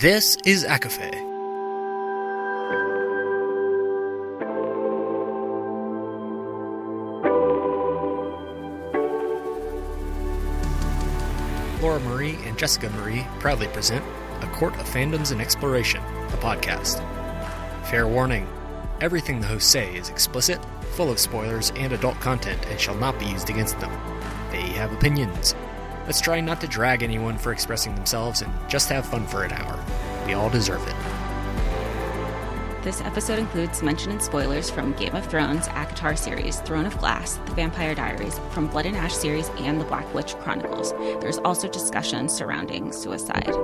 This is ACOFAE. Laura Marie and Jessica Marie proudly present A Court of Fandoms and Exploration, a podcast. Fair warning, everything the hosts say is explicit, full of spoilers and adult content and shall not be used against them. They have opinions. Let's try not to drag anyone for expressing themselves and just have fun for an hour. We all deserve it. This episode includes mention and spoilers from Game of Thrones, ACOTAR series, Throne of Glass, The Vampire Diaries, from Blood and Ash series, and the Black Witch Chronicles. There's also discussion surrounding suicide.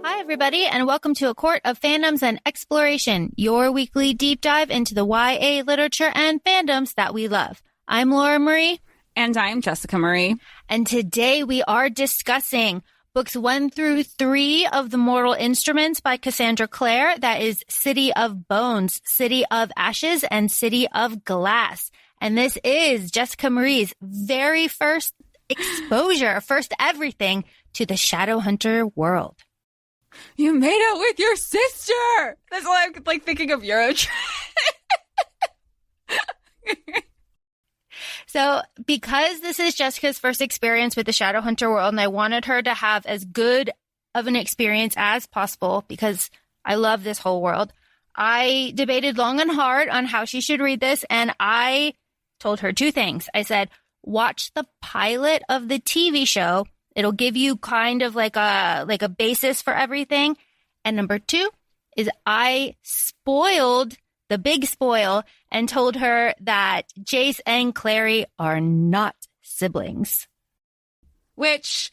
Hi, everybody, and welcome to A Court of Fandoms and Exploration, your weekly deep dive into the YA literature and fandoms that we love. I'm Laura Marie. And I'm Jessica Marie. And today we are discussing Books 1 through 3 of The Mortal Instruments by Cassandra Clare. That is City of Bones, City of Ashes, and City of Glass. And this is Jessica Marie's very first exposure, first everything, to the Shadowhunter world. You made out with your sister! That's why I'm like thinking of Eurotrip. So because this is Jessica's first experience with the Shadowhunter world, and I wanted her to have as good of an experience as possible because I love this whole world, I debated long and hard on how she should read this, and I told her two things. I said, watch the pilot of the TV show. It'll give you kind of like a basis for everything. And number two is I spoiled the big spoil and told her that Jace and Clary are not siblings. Which,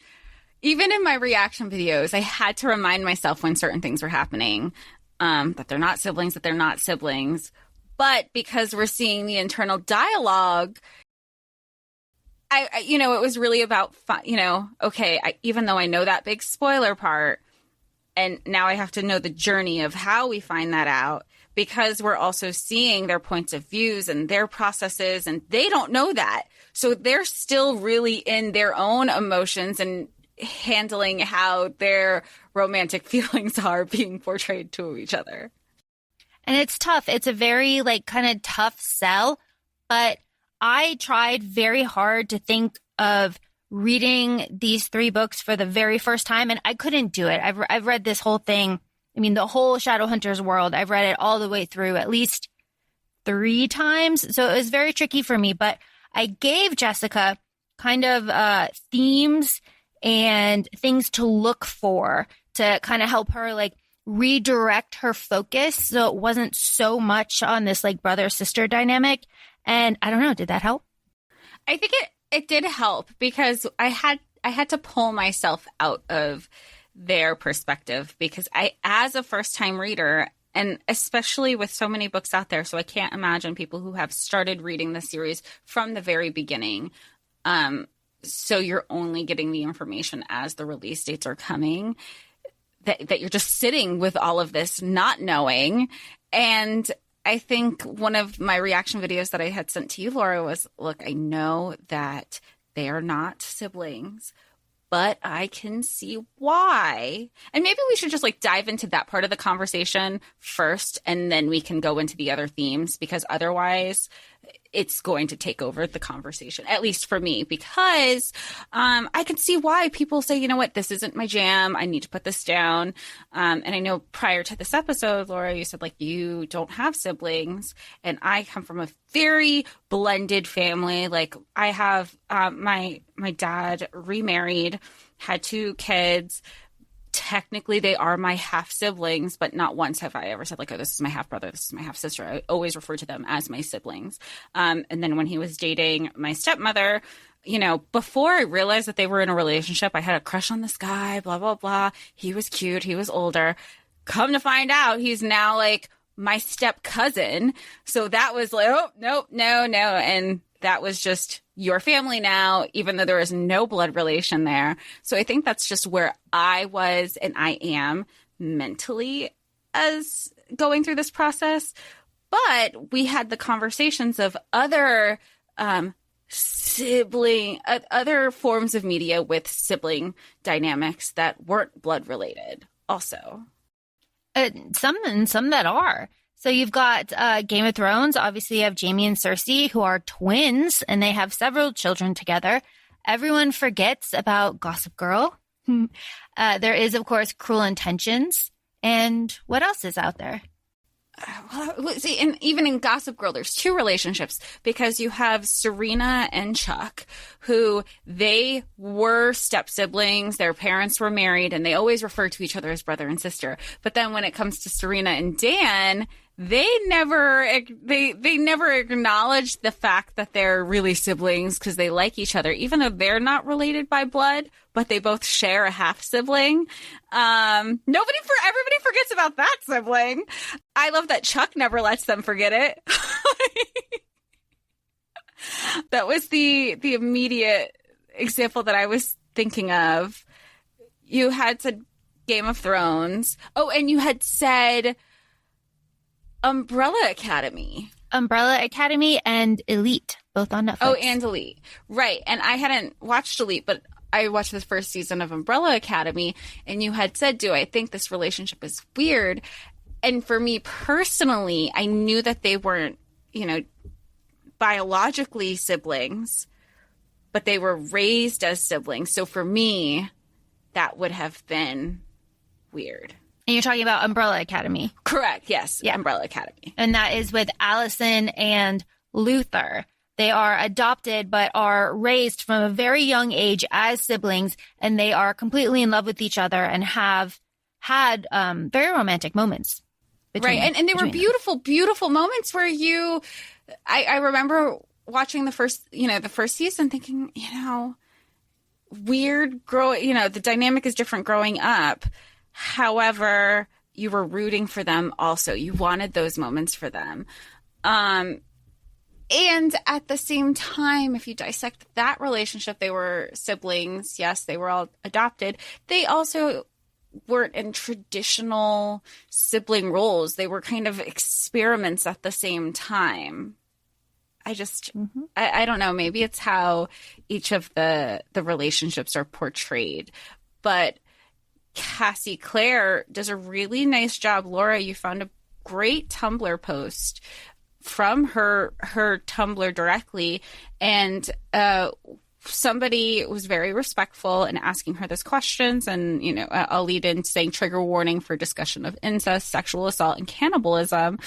even in my reaction videos, I had to remind myself when certain things were happening, that they're not siblings. But because we're seeing the internal dialogue, I it was really about, even though I know that big spoiler part, and now I have to know the journey of how we find that out, because we're also seeing their points of views and their processes, and they don't know that. So they're still really in their own emotions and handling how their romantic feelings are being portrayed to each other. And it's tough. It's a very kind of tough sell, but I tried very hard to think of reading these three books for the very first time, and I couldn't do it. I've read this whole thing. I mean, the whole Shadowhunters world, I've read it all the way through at least 3 times. So it was very tricky for me. But I gave Jessica kind of themes and things to look for to kind of help her redirect her focus. So it wasn't so much on this brother-sister dynamic. And I don't know, did that help? I think it did help because I had to pull myself out of their perspective, because I, as a first-time reader, and especially with so many books out there, so I can't imagine people who have started reading the series from the very beginning. So you're only getting the information as the release dates are coming, that you're just sitting with all of this not knowing. And I think one of my reaction videos that I had sent to you, Laura, was, look, I know that they are not siblings, but I can see why. And maybe we should just dive into that part of the conversation first, and then we can go into the other themes, because otherwise it's going to take over the conversation, at least for me, because I can see why people say, you know what, this isn't my jam. I need to put this down. And I know prior to this episode, Laura, you said you don't have siblings, and I come from a very blended family. I have my dad remarried, had 2 kids. Technically, they are my half siblings, but not once have I ever said oh, this is my half brother, this is my half sister. I always refer to them as my siblings. And then when he was dating my stepmother, before I realized that they were in a relationship, I had a crush on this guy, blah, blah, blah. He was cute. He was older. Come to find out, he's now my step cousin. So that was oh, nope, no. And that was just your family now, even though there is no blood relation there. So I think that's just where I was and I am mentally as going through this process. But we had the conversations of other other forms of media with sibling dynamics that weren't blood related also. Some that are. So you've got Game of Thrones. Obviously, you have Jaime and Cersei, who are twins, and they have several children together. Everyone forgets about Gossip Girl. There is, of course, Cruel Intentions. And what else is out there? Well, see, and even in Gossip Girl, there's two relationships because you have Serena and Chuck, who they were step siblings. Their parents were married, and they always refer to each other as brother and sister. But then when it comes to Serena and Dan, they never acknowledge the fact that they're really siblings because they like each other, even though they're not related by blood, but they both share a half sibling. Everybody forgets about that sibling. I love that Chuck never lets them forget it. That was the immediate example that I was thinking of. You had said Game of Thrones. Oh, and you had said Umbrella Academy and Elite, both on Netflix. Oh, and Elite. Right. And I hadn't watched Elite, but I watched the first season of Umbrella Academy, and you had said, do I think this relationship is weird? And for me personally, I knew that they weren't, biologically siblings, but they were raised as siblings. So for me, that would have been weird. And you're talking about Umbrella Academy. Correct. Yes. Yeah. Umbrella Academy. And that is with Allison and Luther. They are adopted, but are raised from a very young age as siblings, and they are completely in love with each other and have had very romantic moments. Right. And they were beautiful, beautiful moments where I remember watching the first season thinking, weird the dynamic is different growing up. However, you were rooting for them also. You wanted those moments for them. And at the same time, if you dissect that relationship, they were siblings. Yes, they were all adopted. They also weren't in traditional sibling roles. They were kind of experiments at the same time. I don't know. Maybe it's how each of the relationships are portrayed. But Cassie Clare does a really nice job. Laura, you found a great Tumblr post from her Tumblr directly, and somebody was very respectful in asking her those questions, and I'll lead in saying trigger warning for discussion of incest, sexual assault, and cannibalism.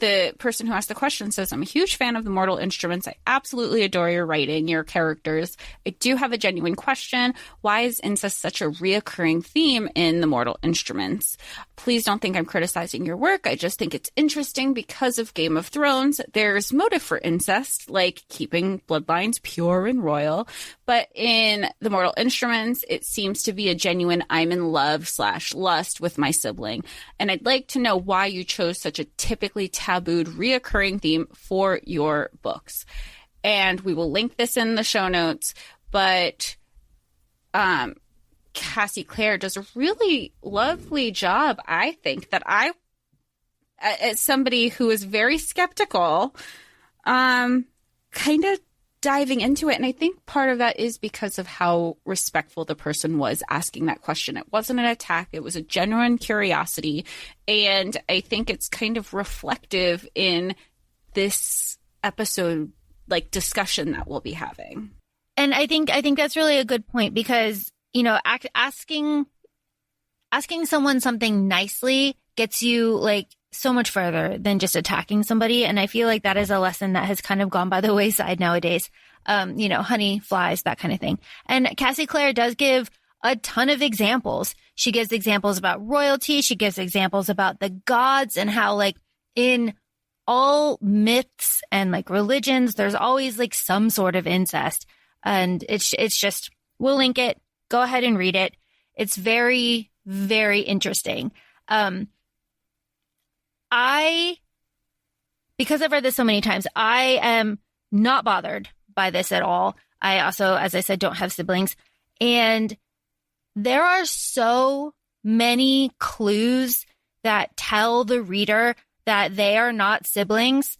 The person who asked the question says, I'm a huge fan of the Mortal Instruments. I absolutely adore your writing, your characters. I do have a genuine question. Why is incest such a reoccurring theme in the Mortal Instruments? Please don't think I'm criticizing your work. I just think it's interesting because of Game of Thrones. There's motive for incest, like keeping bloodlines pure and royal. But in the Mortal Instruments, it seems to be a genuine I'm in love / lust with my sibling. And I'd like to know why you chose such a typically tabooed reoccurring theme for your books. And we will link this in the show notes. But Cassie Clare does a really lovely job, I think, that I, as somebody who is very skeptical, kind of diving into it. And I think part of that is because of how respectful the person was asking that question. It wasn't an attack. It was a genuine curiosity. And I think it's kind of reflective in this episode, discussion that we'll be having. And I think that's really a good point because, asking someone something nicely gets you so much further than just attacking somebody. And I feel like that is a lesson that has kind of gone by the wayside nowadays. Honey, flies, that kind of thing. And Cassie Clare does give a ton of examples. She gives examples about royalty. She gives examples about the gods and how in all myths and religions, there's always some sort of incest. And it's just, we'll link it. Go ahead and read it. It's very, very interesting. Because I've read this so many times, I am not bothered by this at all. I also, as I said, don't have siblings. And there are so many clues that tell the reader that they are not siblings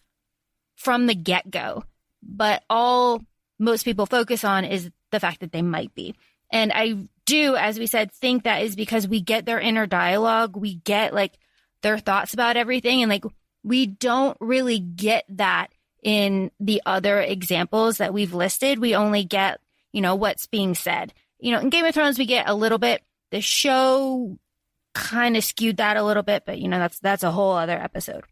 from the get-go. But all most people focus on is the fact that they might be. And I do, as we said, think that is because we get their inner dialogue. We get like their thoughts about everything. And like, we don't really get that in the other examples that we've listed. We only get, what's being said. In Game of Thrones, we get a little bit. The show kind of skewed that a little bit, but that's a whole other episode.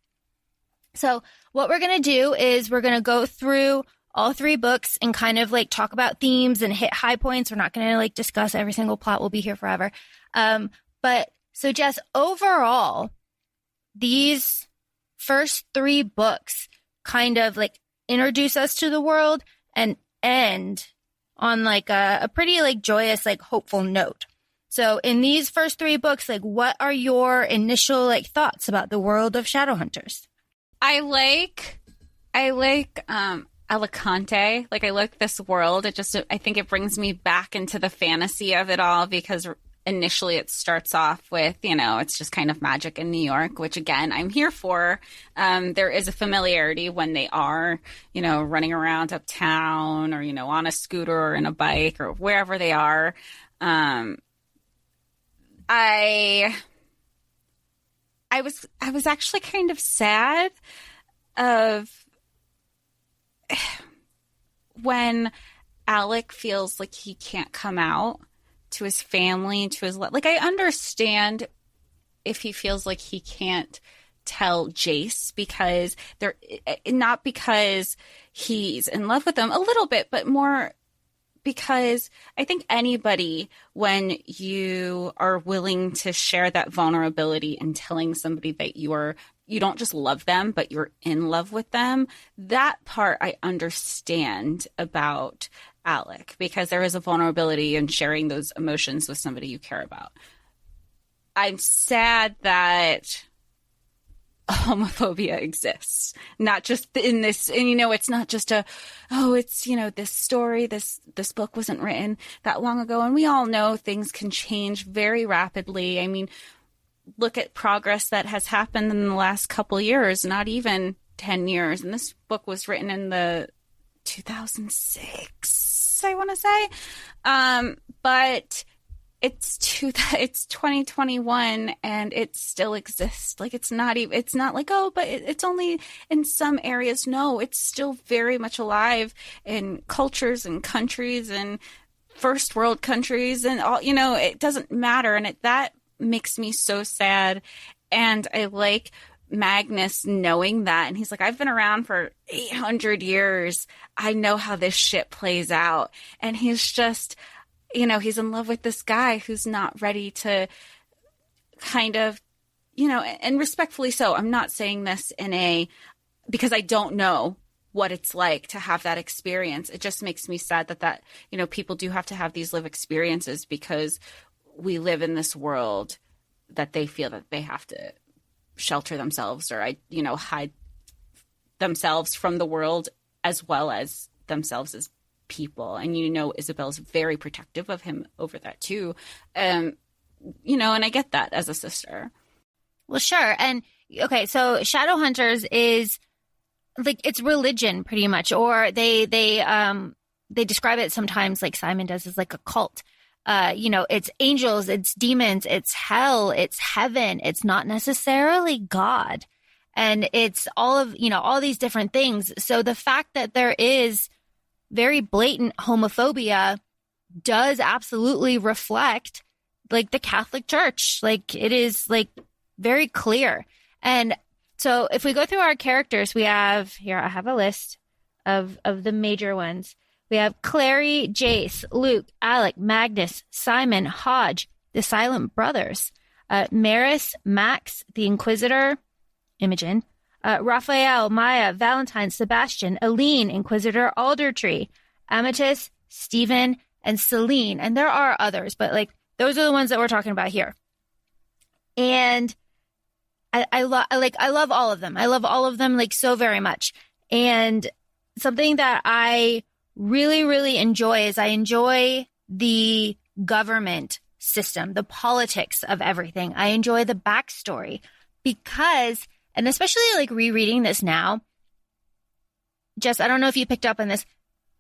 So what we're going to do is we're going to go through all 3 books and kind of like talk about themes and hit high points. We're not going to like discuss every single plot. We'll be here forever. But so Jess, overall, these first 3 books kind of like introduce us to the world and end on like a pretty like joyous, like hopeful note. So in these first 3 books, like what are your initial like thoughts about the world of Shadowhunters? I like Alicante. Like, I like this world. I think it brings me back into the fantasy of it all, because initially it starts off with, it's just kind of magic in New York, which again, I'm here for. There is a familiarity when they are, running around uptown or, on a scooter or in a bike or wherever they are. I was actually kind of sad of when Alec feels like he can't come out to his family, to his like, I understand if he feels like he can't tell Jace, because they're not because he's in love with them a little bit, but more because I think anybody, when you are willing to share that vulnerability and telling somebody that you don't just love them, but you're in love with them, that part I understand about Alec, because there is a vulnerability in sharing those emotions with somebody you care about. I'm sad that homophobia exists, not just in this, and it's not just this story, this book wasn't written that long ago, and we all know things can change very rapidly. I mean, look at progress that has happened in the last couple years, not even 10 years, and this book was written in the 2006, I want to say, but it's 2021 and it still exists. Like, it's not like, oh, but it's only in some areas. No, it's still very much alive in cultures and countries and first world countries and all, it doesn't matter. And that makes me so sad. And I like Magnus knowing that. And he's like, I've been around for 800 years. I know how this shit plays out. And he's just, he's in love with this guy who's not ready to kind of, and respectfully so. I'm not saying this because I don't know what it's like to have that experience. It just makes me sad that people do have to have these live experiences, because we live in this world that they feel that they have to shelter themselves or, hide themselves from the world as well as themselves as people. And Isabel's very protective of him over that too. And I get that as a sister. Well, sure. And okay, so Shadowhunters is like, it's religion pretty much, or they describe it sometimes, like Simon does, as like a cult. It's angels, it's demons, it's hell, it's heaven. It's not necessarily God. And it's all of, all these different things. So the fact that there is very blatant homophobia does absolutely reflect like the Catholic Church. Like, it is like very clear. And so if we go through our characters, we have here, I have a list of the major ones. We have Clary, Jace, Luke, Alec, Magnus, Simon, Hodge, the Silent Brothers, Maris, Max, the Inquisitor, Imogen, Raphael, Maya, Valentine, Sebastian, Aline, Inquisitor, Aldertree, Amethyst, Stephen, and Celine. And there are others, but like, those are the ones that we're talking about here. And I love all of them. I love all of them like so very much. And something that I really, really enjoy is I enjoy the government system, the politics of everything. I enjoy the backstory because, and especially like rereading this now, Jess, I don't know if you picked up on this.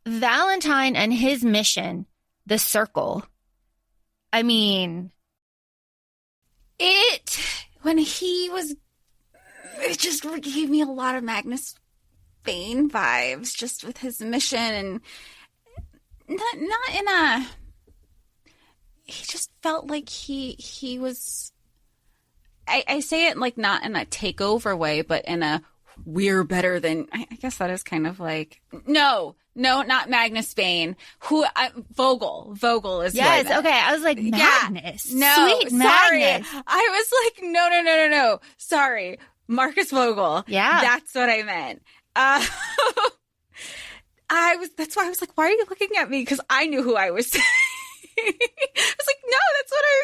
Valentine and his mission, the Circle. I mean, it just gave me a lot of Magnus Bane vibes, just with his mission, and not in a. He just felt like he was. I say it like not in a takeover way, but in a we're better than. I guess that is kind of like no, not Magnus Bane. Vogel is yes. Okay, I was like Magnus. No, sweet sorry. Magnus. I was like no. Sorry, Marcus Vogel. Yeah, that's what I meant. That's why I was like, why are you looking at me? Because I knew who I was saying. I was like, no,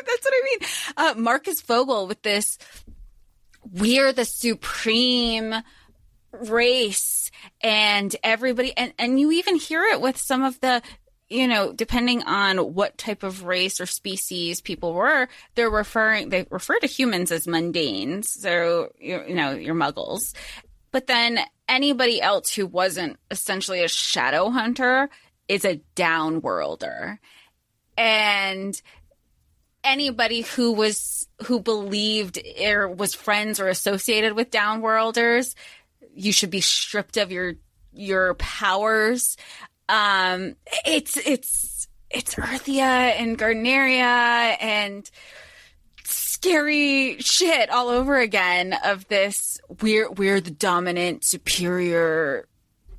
that's what I mean. Marcus Vogel with this, we're the supreme race, and everybody, and you even hear it with some of the, depending on what type of race or species people were, they refer to humans as mundanes. So, your muggles. But then anybody else who wasn't essentially a shadow hunter is a downworlder. And anybody who believed or was friends or associated with downworlders, you should be stripped of your powers. It's Earthia and Gardneria and scary shit all over again of this we're the dominant superior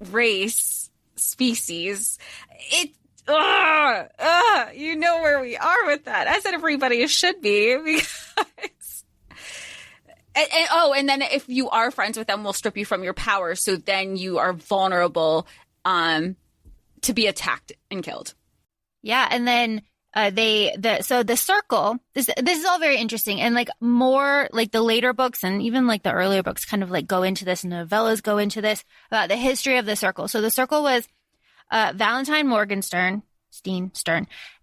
race species. You know where we are with that, as everybody should be, because and then if you are friends with them, we'll strip you from your power, so then you are vulnerable to be attacked and killed. Yeah, and then the Circle, this is all very interesting, and like more like the later books and even like the earlier books kind of like go into this, novellas go into this about the history of the Circle. So the Circle was Valentine Morgenstern,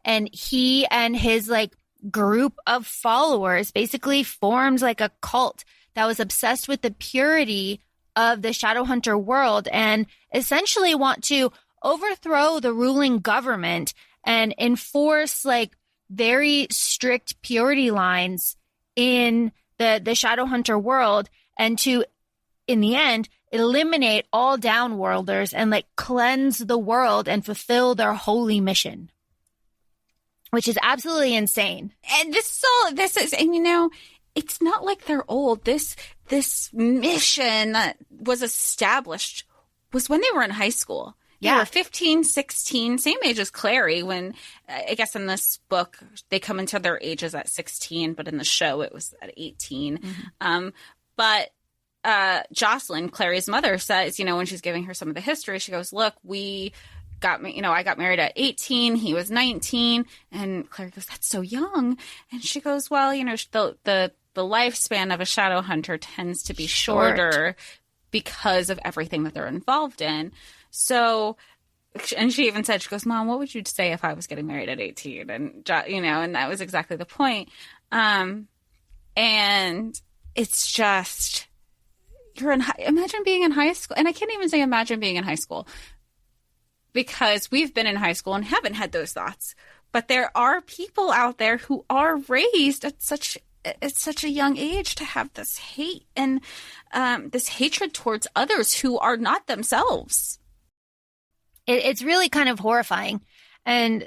and he and his like group of followers basically formed like a cult that was obsessed with the purity of the Shadowhunter world and essentially want to overthrow the ruling government and enforce like very strict purity lines in the Shadowhunter world, and to, in the end, eliminate all downworlders and like cleanse the world and fulfill their holy mission, which is absolutely insane. And it's not like they're old. This mission that was established was when they were in high school. They were 15, 16, same age as Clary, when I guess in this book they come into their ages at 16, but in the show it was at 18. Mm-hmm. But Jocelyn, Clary's mother, says, when she's giving her some of the history, she goes, look, I got married at 18, he was 19. And Clary goes, that's so young. And she goes, well, the lifespan of a shadow hunter tends to be shorter because of everything that they're involved in. So, and she even said, she goes, Mom, what would you say if I was getting married at 18? And, and that was exactly the point. And it's just, imagine being in high school. And I can't even say imagine being in high school, because we've been in high school and haven't had those thoughts. But there are people out there who are raised at such a young age to have this hate and this hatred towards others who are not themselves. It's really kind of horrifying. And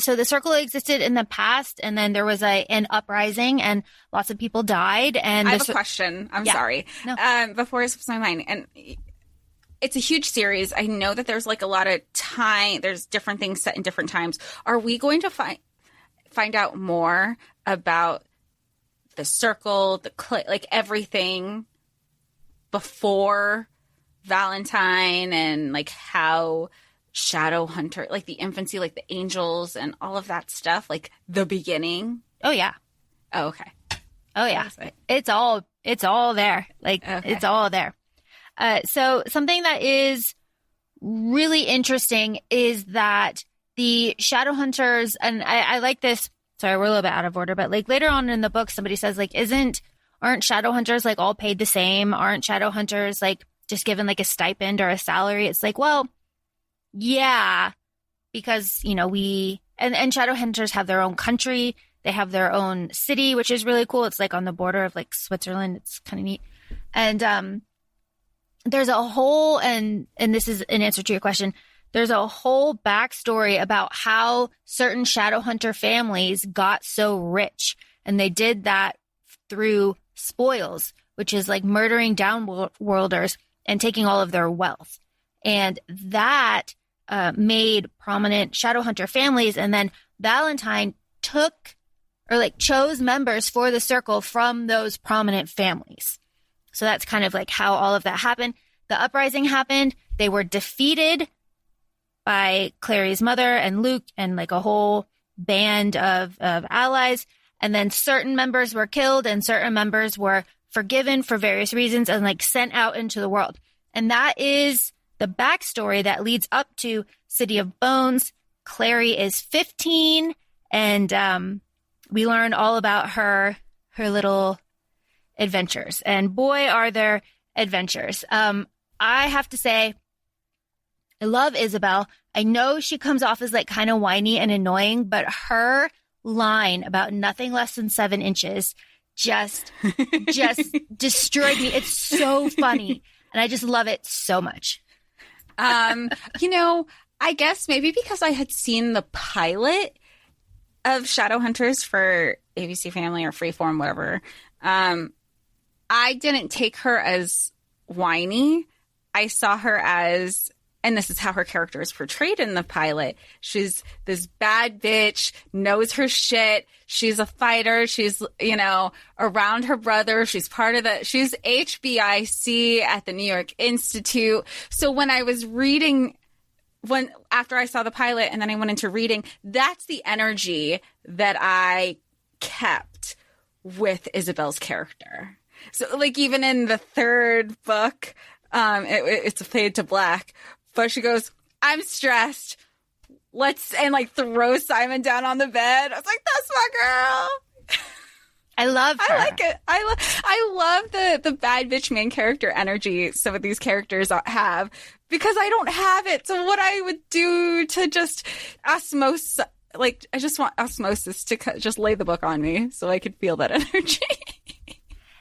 so the Circle existed in the past, and then there was an uprising, and lots of people died. And I have a question. I'm sorry. No. Before it slips my mind, and it's a huge series. I know that there's like a lot of time. There's different things set in different times. Are we going to find out more about the Circle, like everything before Valentine, and like how Shadowhunter, like the infancy, like the angels and all of that stuff, like the beginning? Oh yeah. Oh, okay. Oh yeah. It's all there. Like It's all there. So something that is really interesting is that the Shadowhunters, and I like this. Sorry, we're a little bit out of order, but like later on in the book, somebody says like, aren't Shadowhunters like all paid the same? Aren't Shadowhunters like just given like a stipend or a salary. It's like, well, yeah, because, you know, and Shadowhunters have their own country. They have their own city, which is really cool. It's like on the border of like Switzerland. It's kind of neat. And there's a whole, and this is an answer to your question, there's a whole backstory about how certain Shadowhunter families got so rich. And they did that through spoils, which is like murdering downworlders and taking all of their wealth. And that made prominent Shadowhunter families. And then Valentine chose members for the circle from those prominent families. So that's kind of like how all of that happened. The uprising happened. They were defeated by Clary's mother and Luke and like a whole band of allies. And then certain members were killed and certain members were forgiven for various reasons and like sent out into the world. And that is the backstory that leads up to City of Bones. Clary is 15 and we learn all about her little adventures. And boy, are there adventures. I have to say, I love Isabel. I know she comes off as like kind of whiny and annoying, but her line about nothing less than 7 inches just destroyed me. It's so funny. And I just love it so much. You know, I guess maybe because I had seen the pilot of Shadowhunters for ABC Family or Freeform, whatever, I didn't take her as whiny. I saw her as, and this is how her character is portrayed in the pilot, she's this bad bitch, knows her shit. She's a fighter. She's, you know, around her brother. She's part of she's HBIC at the New York Institute. So when I was reading, after I saw the pilot and then I went into reading, that's the energy that I kept with Isabel's character. So like even in the 3rd book, it's a fade to black, but she goes, I'm stressed. And like throw Simon down on the bed. I was like, that's my girl. I love her. I like it. I love the bad bitch main character energy some of these characters have, because I don't have it. So what I would do to just osmosis, like I just want osmosis to just lay the book on me so I could feel that energy.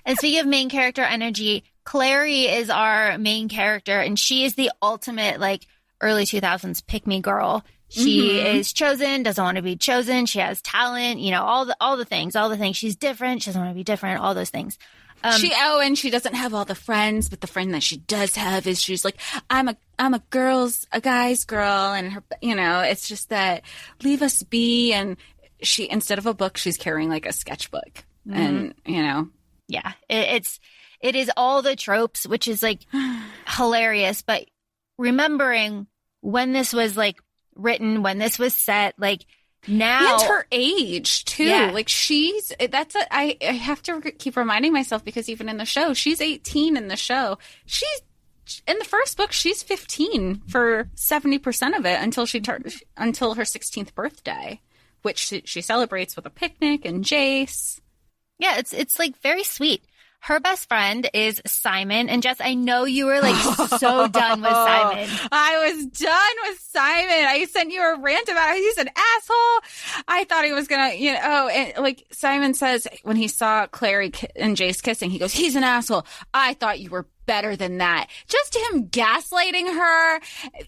And speaking of main character energy, Clary is our main character, and she is the ultimate, like, early 2000s pick-me girl. She is chosen, doesn't want to be chosen. She has talent, you know, all the things. She's different. She doesn't want to be different, all those things. And she doesn't have all the friends, but the friend that she does have is she's like, I'm a guy's girl. And her, you know, it's just that leave us be. And she, instead of a book, she's carrying like a sketchbook and, you know. Yeah, it is all the tropes, which is like hilarious. But remembering when this was like written, when this was set, like now, and her age too. Yeah. Like I have to keep reminding myself, because even in the show, she's 18 in the show. She's in the first book, she's 15 for 70% of it until her 16th birthday, which she celebrates with a picnic and Jace. Yeah, it's like very sweet. Her best friend is Simon. And Jess, I know you were like so done with Simon. I was done with Simon. I sent you a rant about how he's an asshole. I thought he was going to, you know, and like Simon says when he saw Clary and Jace kissing, he goes, he's an asshole. I thought you were better than that. Just him gaslighting her.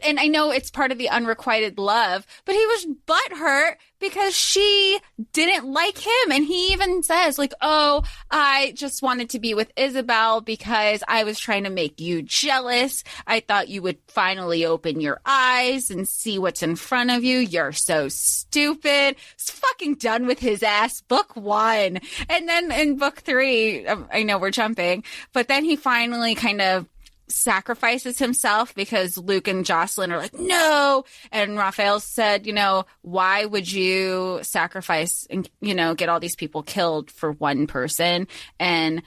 And I know it's part of the unrequited love, but he was butthurt because she didn't like him. And he even says like, oh, I just wanted to be with Isabel because I was trying to make you jealous. I thought you would finally open your eyes and see what's in front of you. You're so stupid. He's fucking done with his ass. Book 1. And then in book 3, I know we're jumping, but then he finally kind of sacrifices himself because Luke and Jocelyn are like, no. And Raphael said, you know, why would you sacrifice and, you know, get all these people killed for one person? And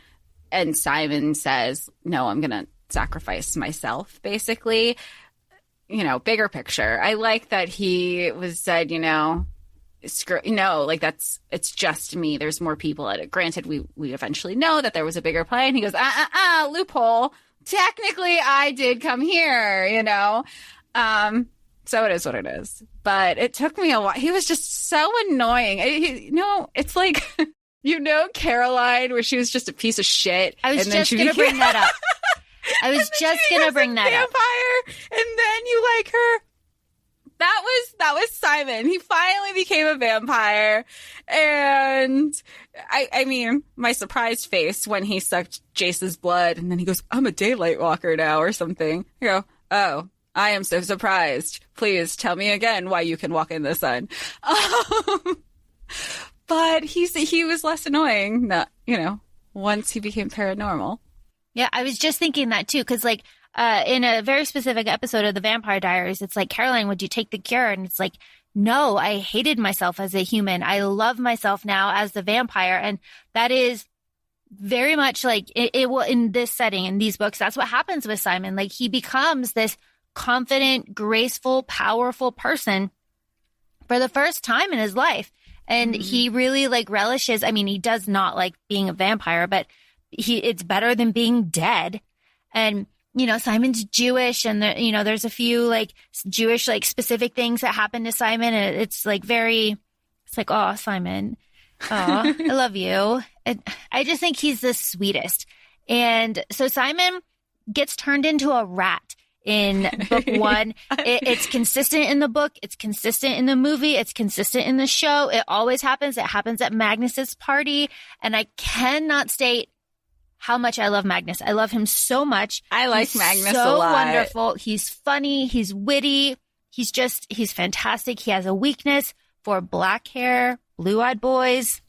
Simon says, no, I'm going to sacrifice myself, basically. You know, bigger picture. I like that he was said, you know, like it's just me. There's more people at it. Granted, we eventually know that there was a bigger play, and he goes, loophole. technically I did come here, you know? So it is what it is. But it took me a while. He was just so annoying. It's like, Caroline, where she was just a piece of shit. I was just going to bring that up. I was just going to bring that up. Vampire, and then you like her. That was Simon. He finally became a vampire. And I mean, my surprised face when he sucked Jace's blood, and then he goes, I'm a daylight walker now, or something. I go, oh, I am so surprised. Please tell me again why you can walk in the sun. But he was less annoying, once he became paranormal. Yeah, I was just thinking that too, because like in a very specific episode of the Vampire Diaries, it's like, Caroline, would you take the cure? And it's like, no, I hated myself as a human. I love myself now as the vampire. And that is very much like it will in this setting, in these books, that's what happens with Simon. Like he becomes this confident, graceful, powerful person for the first time in his life. And he really like relishes. I mean, he does not like being a vampire, but it's better than being dead. And, Simon's Jewish, and there's a few like Jewish, like specific things that happen to Simon. And it's like oh, Simon, oh, I love you. I just think he's the sweetest. And so Simon gets turned into a rat in book one. It's consistent in the book. It's consistent in the movie. It's consistent in the show. It always happens. It happens at Magnus's party. And I cannot state how much I love Magnus. I love him so much. I like Magnus a lot. So wonderful. He's funny. He's witty. He's fantastic. He has a weakness for black hair, blue-eyed boys.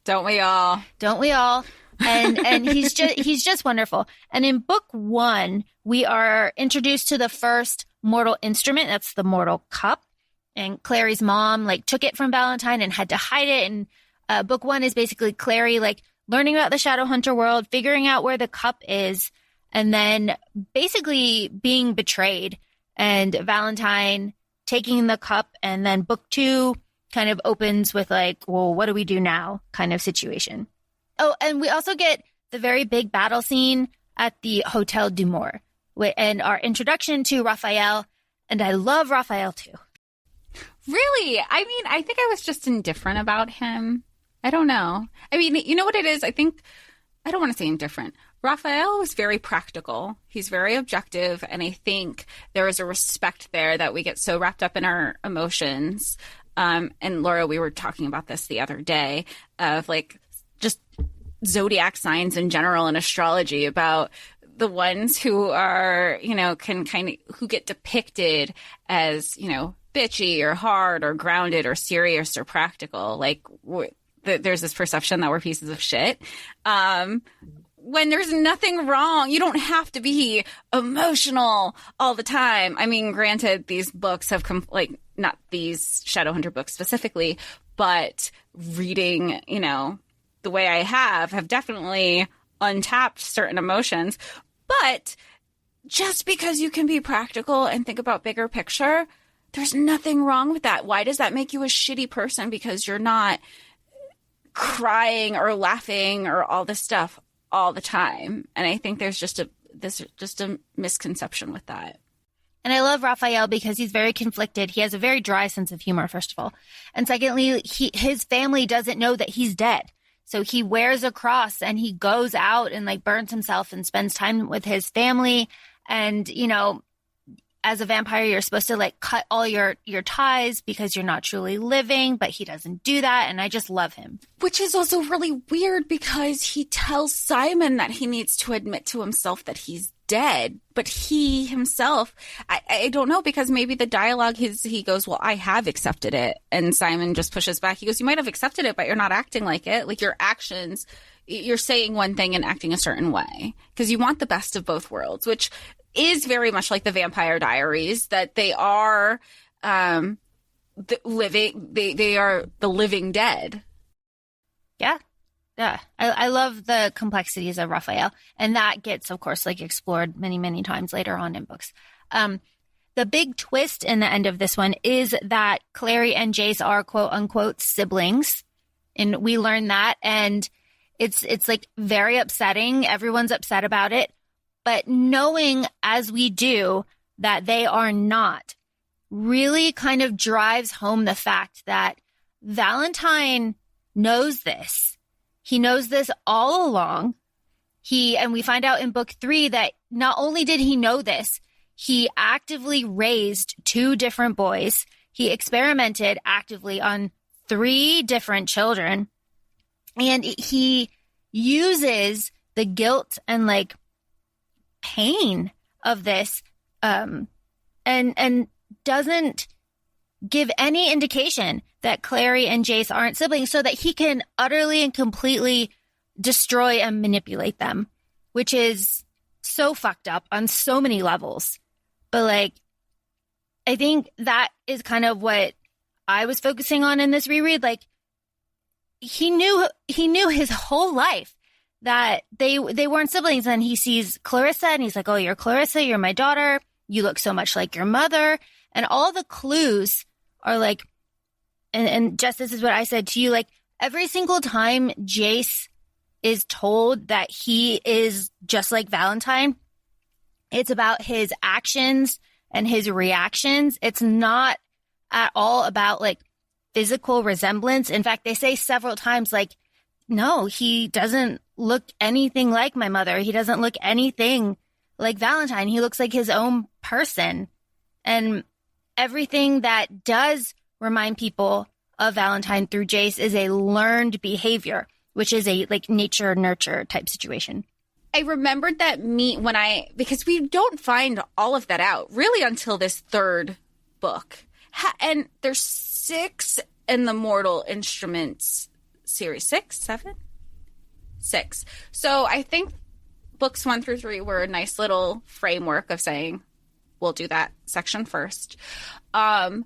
Don't we all? Don't we all? And he's just wonderful. And in book one, we are introduced to the first mortal instrument. That's the mortal cup. And Clary's mom took it from Valentine and had to hide it. And book one is basically Clary learning about the Shadowhunter world, figuring out where the cup is, and then basically being betrayed. And Valentine taking the cup, and then book two kind of opens with well, what do we do now kind of situation. Oh, and we also get the very big battle scene at the Hotel du Mort and our introduction to Raphael. And I love Raphael too. Really? I mean, I think I was just indifferent about him. I don't know. I mean, you know what it is? I don't want to say indifferent. Raphael was very practical. He's very objective. And I think there is a respect there that we get so wrapped up in our emotions. And Laura, we were talking about this the other day of just zodiac signs in general and astrology, about the ones who are, who get depicted as, bitchy or hard or grounded or serious or practical. There's this perception that we're pieces of shit. When there's nothing wrong, you don't have to be emotional all the time. I mean, granted, these books have come, not these Shadowhunter books specifically, but reading, the way I have definitely untapped certain emotions. But just because you can be practical and think about bigger picture, there's nothing wrong with that. Why does that make you a shitty person because you're not crying or laughing or all this stuff all the time? And I think there's just a misconception with that. And I love Raphael because he's very conflicted. He has a very dry sense of humor, first of all. And secondly, his family doesn't know that he's dead. So he wears a cross and he goes out and burns himself and spends time with his family. And, as a vampire, you're supposed to cut all your ties because you're not truly living, but he doesn't do that. And I just love him. Which is also really weird because he tells Simon that he needs to admit to himself that he's dead, but he himself, I don't know, because maybe the dialogue he goes, well, I have accepted it. And Simon just pushes back. He goes, you might have accepted it, but you're not acting like it. Your actions, you're saying one thing and acting a certain way because you want the best of both worlds, which is very much like the Vampire Diaries, that they are they are the living dead. Yeah. Yeah. I love the complexities of Raphael. And that gets, of course, explored many, many times later on in books. The big twist in the end of this one is that Clary and Jace are quote unquote siblings. And we learn that. And it's very upsetting. Everyone's upset about it. But knowing as we do that they are not really kind of drives home the fact that Valentine knows this. He knows this all along. And we find out in book 3 that not only did he know this, he actively raised 2 different boys. He experimented actively on 3 different children. And he uses the guilt and like pain of this, and doesn't give any indication that Clary and Jace aren't siblings so that he can utterly and completely destroy and manipulate them, which is so fucked up on so many levels. But like, I think that is kind of what I was focusing on in this reread. Like, he knew his whole life that they weren't siblings, and he sees Clarissa and he's like, oh, you're Clarissa, you're my daughter, you look so much like your mother. And all the clues are like, and just this is what I said to you, like every single time Jace is told that he is just like Valentine, it's about his actions and his reactions. It's not at all about like physical resemblance. In fact, they say several times, like, no, he doesn't look anything like my mother. He doesn't look anything like Valentine. He looks like his own person. And everything that does remind people of Valentine through Jace is a learned behavior, which is a like nature nurture type situation. I remembered that because we don't find all of that out really until this 3rd book. And there's 6 in the Mortal Instruments series. 6. So I think books 1 through 3 were a nice little framework of saying, we'll do that section first. But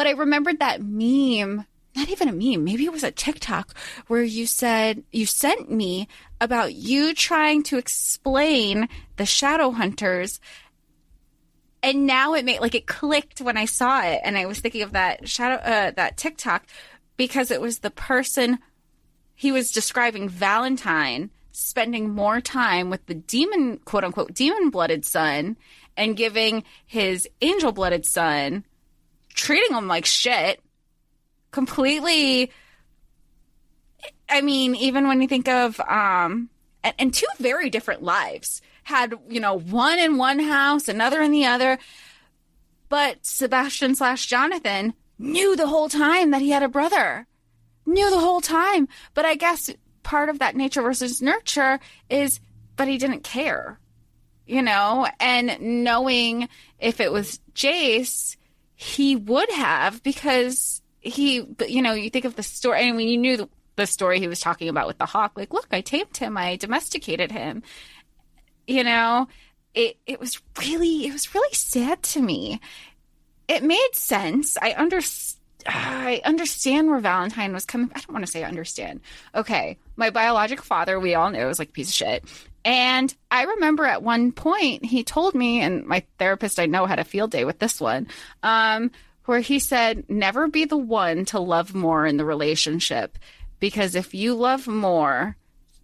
I remembered that meme, not even a meme, maybe it was a TikTok, where you said, you sent me about you trying to explain the Shadowhunters. And now it clicked when I saw it. And I was thinking of that that TikTok, because it was the person, he was describing Valentine spending more time with the demon, quote unquote, demon-blooded son, and giving his angel-blooded son, treating him like shit, completely. I mean, even when you think of, and 2 very different lives, had, one in one house, another in the other, but Sebastian / Jonathan knew the whole time that he had a brother, knew the whole time. But I guess part of that nature versus nurture is, but he didn't care, and knowing if it was Jace, he would have, because you think of the story. I mean, you knew the story he was talking about with the hawk. Like, look, I tamed him. I domesticated him. It was really sad to me. It made sense. I understand where Valentine was coming. I don't want to say understand. Okay. My biologic father, we all know, was like a piece of shit. And I remember at one point he told me, and my therapist I know had a field day with this one, where he said, never be the one to love more in the relationship, because if you love more,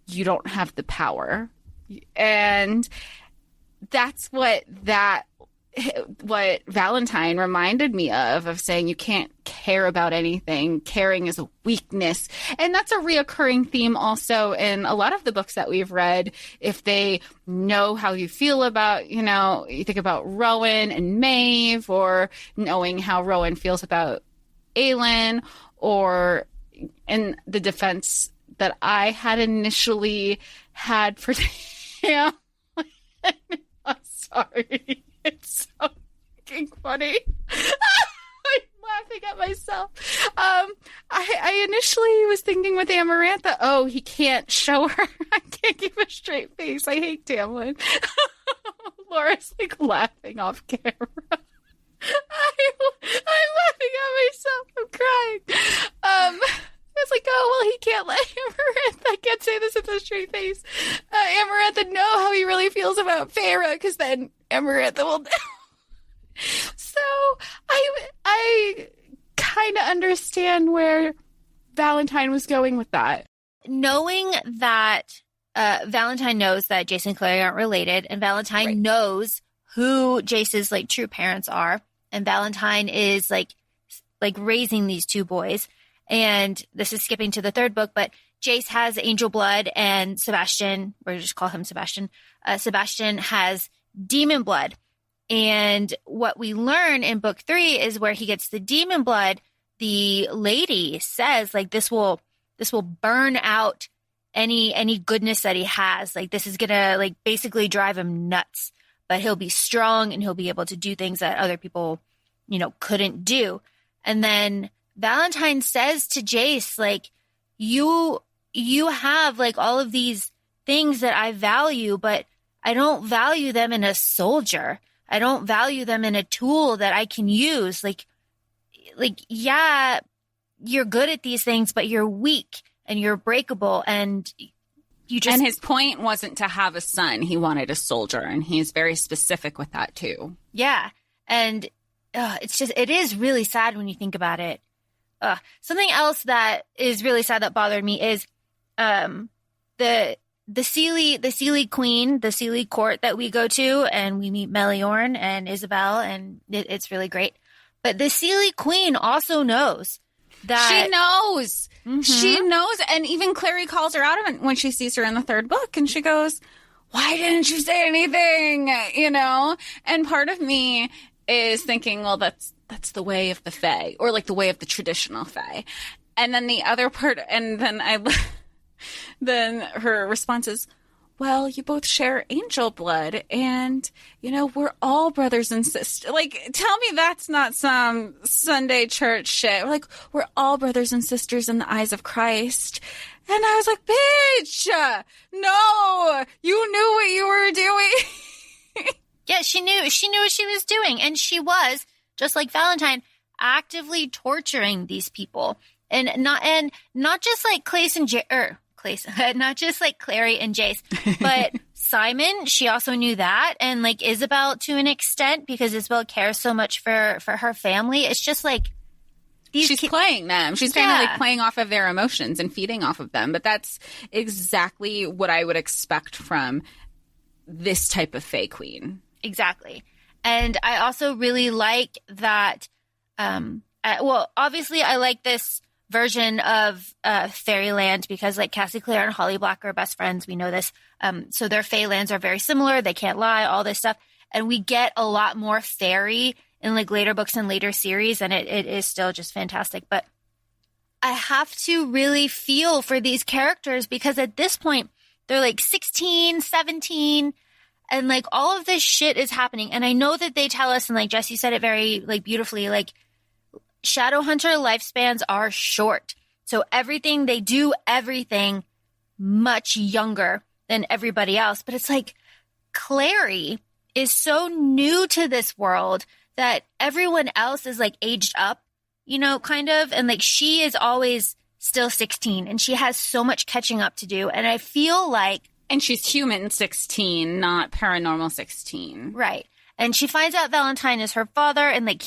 you don't have the power. And that's what Valentine reminded me of saying you can't care about anything. Caring is a weakness. And that's a reoccurring theme also in a lot of the books that we've read. If they know how you feel about, you think about Rowan and Maeve, or knowing how Rowan feels about Aelin, or in the defense that I had initially had for Tam. I'm sorry. It's so fucking funny. I'm laughing at myself. I initially was thinking with Amarantha, oh, he can't show her. I can't keep a straight face. I hate Tamlin. Laura's like laughing off camera. I'm laughing at myself. I'm crying. It's like, oh, well, he can't let Amarantha, I can't say this with a straight face, Amarantha know how he really feels about Feyre, because then Amarantha will know. So I kind of understand where Valentine was going with that. Knowing that Valentine knows that Jace and Clary aren't related, and Valentine knows who Jace's like true parents are, and Valentine is like raising these two boys. And this is skipping to the third book, but Jace has angel blood, and Sebastian, or just call him Sebastian, Sebastian has demon blood. And what we learn in book 3 is where he gets the demon blood, the lady says, like, this will burn out any goodness that he has. Like, this is gonna like basically drive him nuts, but he'll be strong and he'll be able to do things that other people, you know, couldn't do. And then Valentine says to Jace, like, you have like all of these things that I value, but I don't value them in a soldier. I don't value them in a tool that I can use. Like, yeah, you're good at these things, but you're weak and you're breakable, and you just... And his point wasn't to have a son. He wanted a soldier, and he's very specific with that too. Yeah. And it is really sad when you think about it. Something else that is really sad that bothered me is the Seelie Queen, the Seelie court that we go to, and we meet Meliorn and Isabel, and it's really great. But the Seelie Queen also knows that... She knows. Mm-hmm. She knows. And even Clary calls her out of it when she sees her in the third book, and she goes, why didn't you say anything? You know? And part of me is thinking, well, that's the way of the Fae, or like the way of the traditional Fae. And then the other part, and then then her response is, well, you both share angel blood, and, you know, we're all brothers and sisters. Like, tell me that's not some Sunday church shit. We're all brothers and sisters in the eyes of Christ. And I was like, bitch, no, you knew what you were doing. Yeah, she knew what she was doing. And she was, just like Valentine, actively torturing these people. And not just like not just like Clary and Jace, but Simon, she also knew that. And like Isabel to an extent, because Isabel cares so much for her family. It's just like she's playing them. She's kind of like playing off of their emotions and feeding off of them. But that's exactly what I would expect from this type of Fae Queen. Exactly. And I also really like that. Well, obviously I like this version of Fairyland because like Cassie Clare and Holly Black are best friends. We know this. So their Fae lands are very similar. They can't lie, all this stuff. And we get a lot more fairy in like later books and later series. And it is still just fantastic. But I have to really feel for these characters because at this point, they're like 16, 17, and like all of this shit is happening. And I know that they tell us, and like Jessie said it very like beautifully, like Shadowhunter lifespans are short. So they do everything much younger than everybody else. But it's like Clary is so new to this world that everyone else is like aged up, you know, kind of. And like she is always still 16 and she has so much catching up to do. And I feel like... And she's human 16, not paranormal 16. Right. And she finds out Valentine is her father and like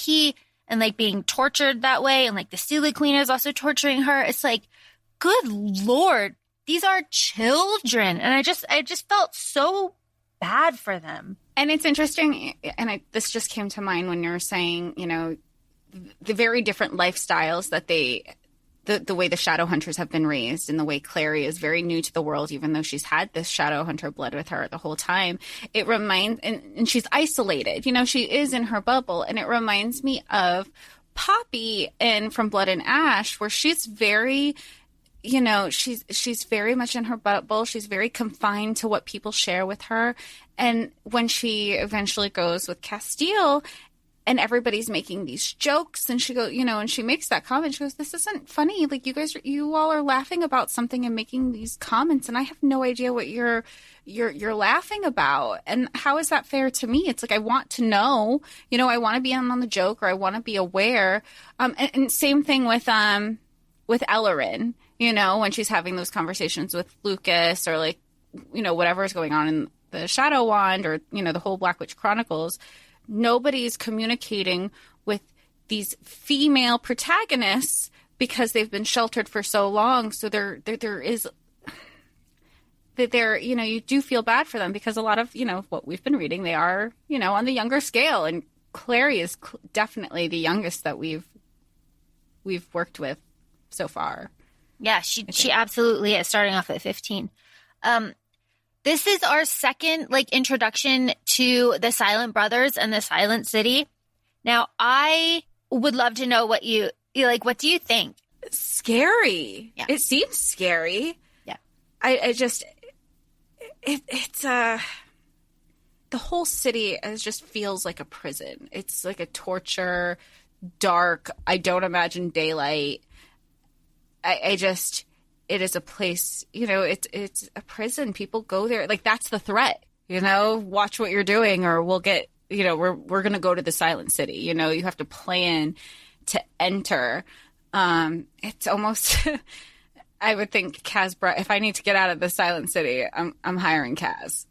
and like being tortured that way. And like the Seelie Queen is also torturing her. It's like, good Lord, these are children. And I just felt so bad for them. And it's interesting. And this just came to mind when you're saying, you know, the very different lifestyles that the way the Shadowhunters have been raised and the way Clary is very new to the world, even though she's had this Shadowhunter blood with her the whole time. It reminds, and she's isolated, you know, she is in her bubble. And it reminds me of Poppy From Blood and Ash, where she's very, you know, she's very much in her bubble. She's very confined to what people share with her. And when she eventually goes with Castile, and everybody's making these jokes, and she goes, you know, and she makes that comment. She goes, "This isn't funny. Like you all are laughing about something and making these comments, and I have no idea what you're laughing about. And how is that fair to me? It's like I want to know. You know, I want to be on the joke, or I want to be aware. And same thing with Ellerin. You know, when she's having those conversations with Lucas, or like, you know, whatever is going on in the Shadow Wand, or you know, the whole Black Witch Chronicles." Nobody's communicating with these female protagonists because they've been sheltered for so long. So there is that they're, you do feel bad for them because a lot of, what we've been reading, they are, on the younger scale. And Clary is definitely the youngest that we've worked with so far. Yeah, she absolutely is, starting off at 15. This is our second introduction to the Silent Brothers and the Silent City. Now, I would love to know what you what do you think? Scary. Yeah. It seems scary. Yeah. It's the whole city just feels like a prison. It's like a torture, dark. I don't imagine daylight. It is a place, it's a prison. People go there. That's the threat, watch what you're doing or we'll get, we're going to go to the Silent City. You have to plan to enter. It's almost, I would think if I need to get out of the Silent City, I'm hiring Kaz.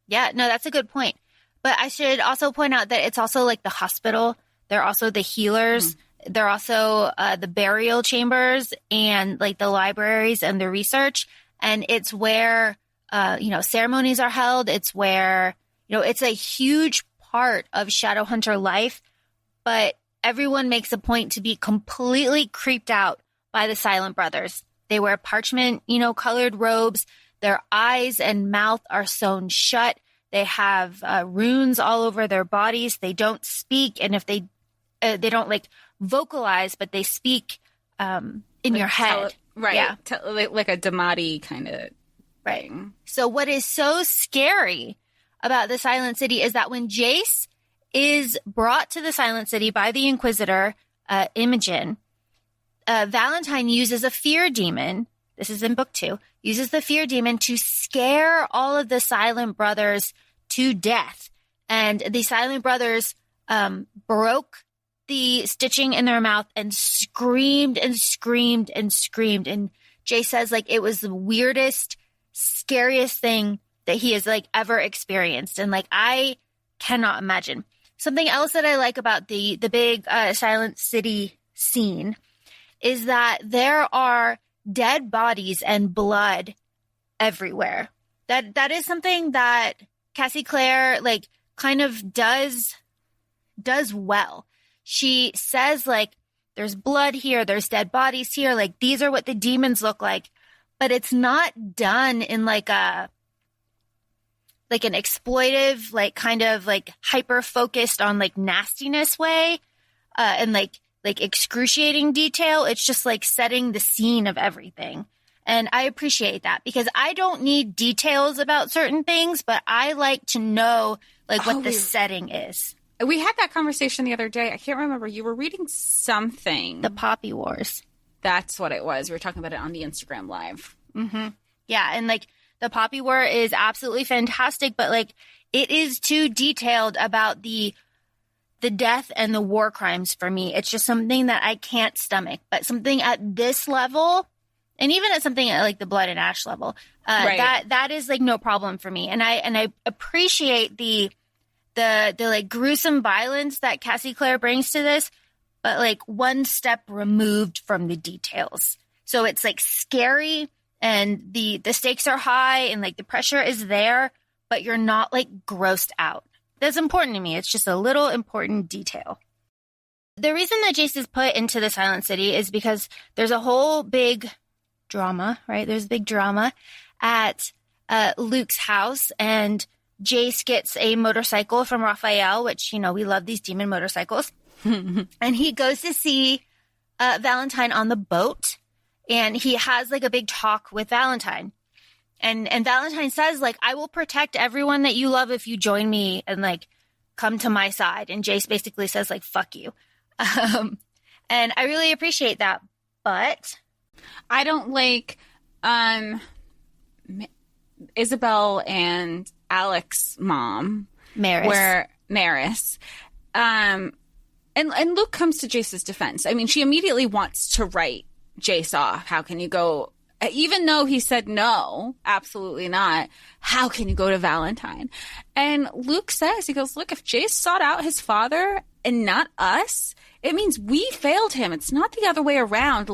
Yeah, no, that's a good point. But I should also point out that it's also the hospital. They're also the healers. Mm-hmm. They're also the burial chambers and the libraries and the research. And it's where, ceremonies are held. It's where, it's a huge part of Shadowhunter life. But everyone makes a point to be completely creeped out by the Silent Brothers. They wear parchment, colored robes. Their eyes and mouth are sewn shut. They have runes all over their bodies. They don't speak. And if they don't vocalize, but they speak in your head. Right. Yeah. Like a Damati kind of right. thing. So what is so scary about the Silent City is that when Jace is brought to the Silent City by the Inquisitor, Imogen, Valentine uses a fear demon. This is in book 2. Uses the fear demon to scare all of the Silent Brothers to death. And the Silent Brothers broke the stitching in their mouth and screamed and screamed and screamed. And Jay says it was the weirdest, scariest thing that he has ever experienced. And I cannot imagine. Something else that I like about the big Silent City scene is that there are dead bodies and blood everywhere. That is something that Cassie Clare kind of does well. She says there's blood here, there's dead bodies here, these are what the demons look like, but it's not done in an exploitive, kind of hyper focused on nastiness way, and excruciating detail. It's just setting the scene of everything. And I appreciate that because I don't need details about certain things, but I like to know what the setting is. We had that conversation the other day. I can't remember. You were reading something. The Poppy Wars. That's what it was. We were talking about it on the Instagram Live. Mm-hmm. Yeah, and the Poppy War is absolutely fantastic, but it is too detailed about the death and the war crimes for me. It's just something that I can't stomach. But something at this level, and even at something at the Blood and Ash level, right. that is no problem for me. And I appreciate the gruesome violence that Cassie Clare brings to this, but one step removed from the details. So it's scary and the stakes are high and the pressure is there, but you're not grossed out. That's important to me. It's just a little important detail. The reason that Jace is put into the Silent City is because there's a whole big drama, right? There's a big drama at Luke's house, and Jace gets a motorcycle from Raphael, which, we love these demon motorcycles. And he goes to see Valentine on the boat, and he has a big talk with Valentine. And Valentine says, I will protect everyone that you love if you join me and come to my side. And Jace basically says fuck you. And I really appreciate that. But I don't like Isabel and Alex's mom, Maris. And Luke comes to Jace's defense. I mean, she immediately wants to write Jace off. How can you go, even though he said no, absolutely not. How can you go to Valentine? And Luke says, he goes, look, if Jace sought out his father and not us, it means we failed him. It's not the other way around.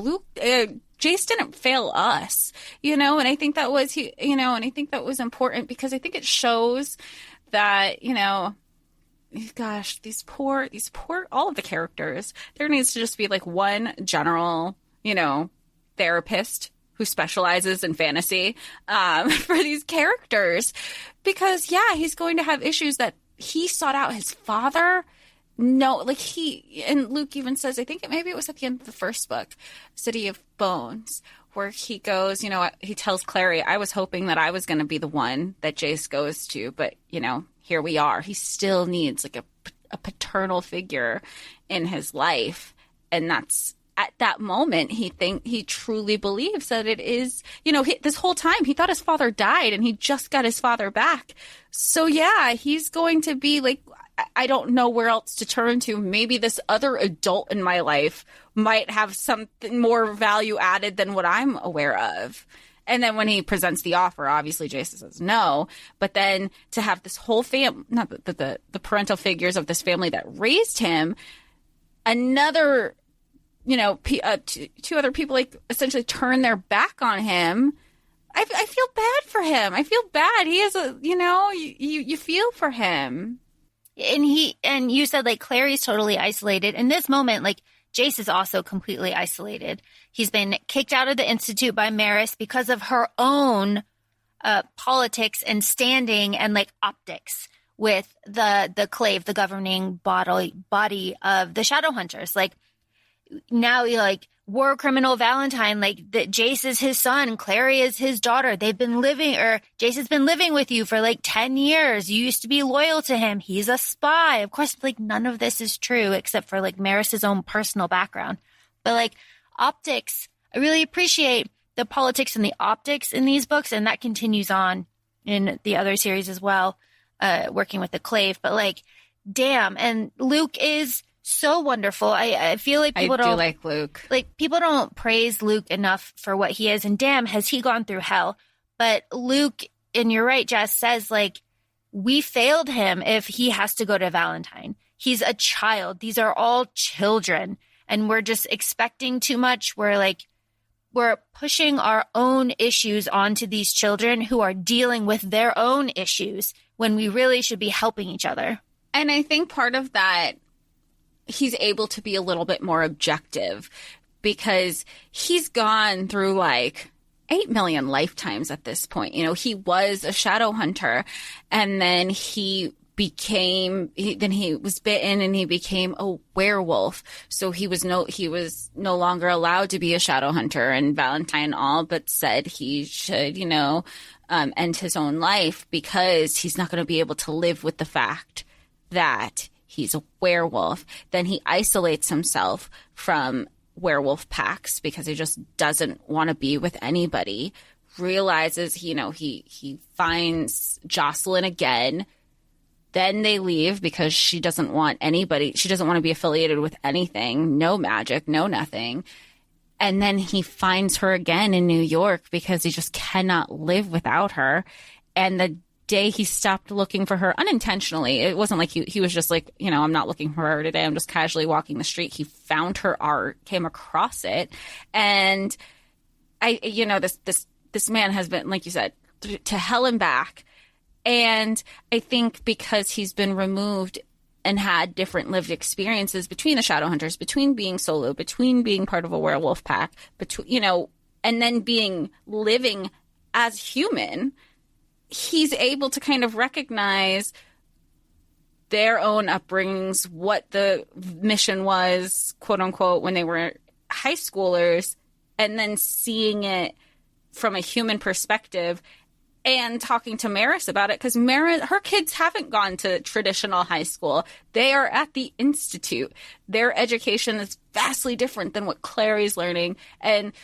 Jace didn't fail us, and I think that was, and I think that was important because I think it shows that, gosh, these poor, all of the characters, there needs to just be like one general, therapist who specializes in fantasy for these characters, because he's going to have issues that he sought out his father. No, like and Luke even says, I think maybe it was at the end of the first book, City of Bones, where he goes, he tells Clary, I was hoping that I was going to be the one that Jace goes to, but, here we are. He still needs like a paternal figure in his life. And that's at that moment, he truly believes that it is, this whole time he thought his father died and he just got his father back. So he's going to be like, I don't know where else to turn to. Maybe this other adult in my life might have something more value added than what I'm aware of. And then when he presents the offer, obviously Jason says no. But then to have this whole not the parental figures of this family that raised him, another, two other people like essentially turn their back on him. I feel bad for him. I feel bad. He is you feel for him. And you said like Clary's totally isolated. In this moment, like Jace is also completely isolated. He's been kicked out of the Institute by Maris because of her own politics and standing and like optics with the Clave, the governing body of the Shadowhunters. Like now, like war criminal Valentine, like that Jace is his son, Clary is his daughter. They've been living, or Jace has been living with you for like 10 years. You used to be loyal to him. He's a spy. Of course, like none of this is true except for like Maris's own personal background. But like optics, I really appreciate the politics and the optics in these books. And that continues on in the other series as well, working with the Clave. But like, damn. And Luke is so wonderful. I feel like people don't like Luke. Like people don't praise Luke enough for what he is, and damn, has he gone through hell. But Luke, and you're right, Jess, says like we failed him if he has to go to Valentine. He's a child. These are all children, and we're just expecting too much. We're pushing our own issues onto these children who are dealing with their own issues when we really should be helping each other. And I think part of that, he's able to be a little bit more objective because he's gone through like 8 million lifetimes at this point. He was a shadow hunter, and then he was bitten and he became a werewolf. So he was no longer allowed to be a shadow hunter, and Valentine all but said he should, end his own life because he's not going to be able to live with the fact that he's a werewolf. Then he isolates himself from werewolf packs because he just doesn't want to be with anybody. Realizes, he finds Jocelyn again. Then they leave because she doesn't want anybody. She doesn't want to be affiliated with anything. No magic, no nothing. And then he finds her again in New York because he just cannot live without her. And the day he stopped looking for her unintentionally, it wasn't like he was just like, I'm not looking for her today, I'm just casually walking the street. He found her art, came across it, and this man has been, like you said, to hell and back. And I think because he's been removed and had different lived experiences between the Shadowhunters, between being solo, between being part of a werewolf pack, and then living as human, he's able to kind of recognize their own upbringings, what the mission was, quote unquote, when they were high schoolers, and then seeing it from a human perspective and talking to Maris about it, because her kids haven't gone to traditional high school. They are at the Institute. Their education is vastly different than what Clary's learning. And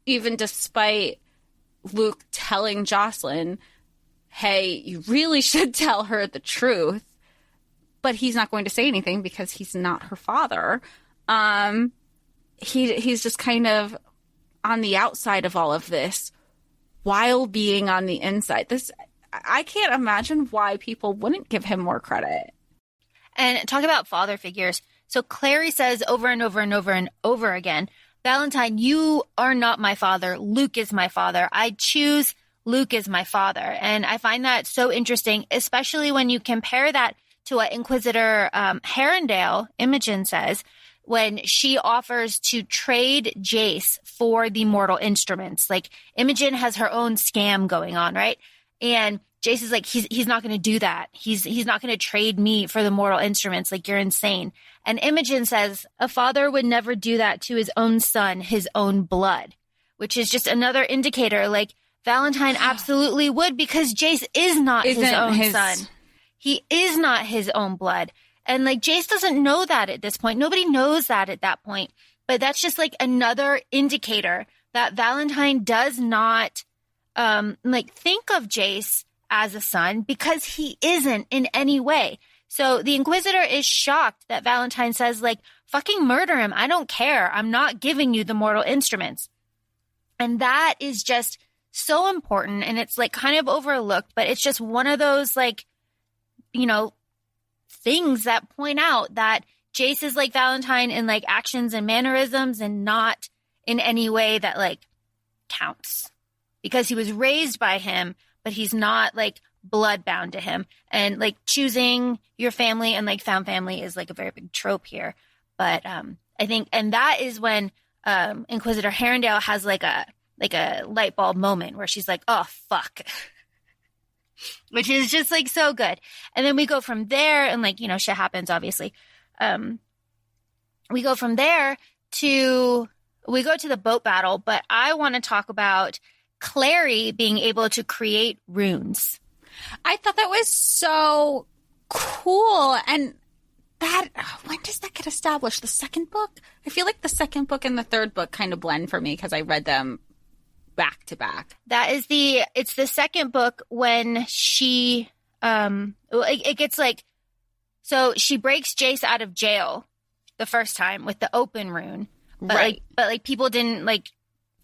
even despite Luke telling Jocelyn, hey, you really should tell her the truth, but he's not going to say anything because he's not her father. He's just kind of on the outside of all of this while being on the inside. I can't imagine why people wouldn't give him more credit. And talk about father figures. So Clary says over and over and over and over again Valentine, you are not my father. Luke is my father. I choose Luke as my father. And I find that so interesting, especially when you compare that to what Inquisitor Herondale, Imogen, says when she offers to trade Jace for the mortal instruments. Like, Imogen has her own scam going on, right? And Jace is like, he's not going to do that. He's not going to trade me for the mortal instruments. Like, you're insane. And Imogen says, a father would never do that to his own son, his own blood, which is just another indicator. Like, Valentine absolutely would, because Jace is not his own son. He is not his own blood. And like, Jace doesn't know that at this point. Nobody knows that at that point. But that's just like another indicator that Valentine does not think of Jace as a son, because he isn't in any way. So the Inquisitor is shocked that Valentine says, like, fucking murder him. I don't care. I'm not giving you the mortal instruments. And that is just so important. And it's like kind of overlooked, but it's just one of those, like, you know, things that point out that Jace is like Valentine in like actions and mannerisms, and not in any way that like counts, because he was raised by him, but he's not like blood bound to him. And like, choosing your family and like found family is like a very big trope here. But I think, and that is when Inquisitor Herondale has like a light bulb moment where she's like, oh, fuck. Which is just like so good. And then we go from there, and like, you know, shit happens, obviously. We go from there to the boat battle, but I want to talk about Clary being able to create runes. I thought that was so cool. And that, when does that get established? The second book? I feel like the second book and the third book kind of blend for me, because I read them back to back. It's the second book when she, it gets like, so she breaks Jace out of jail the first time with the open rune. But right. People didn't like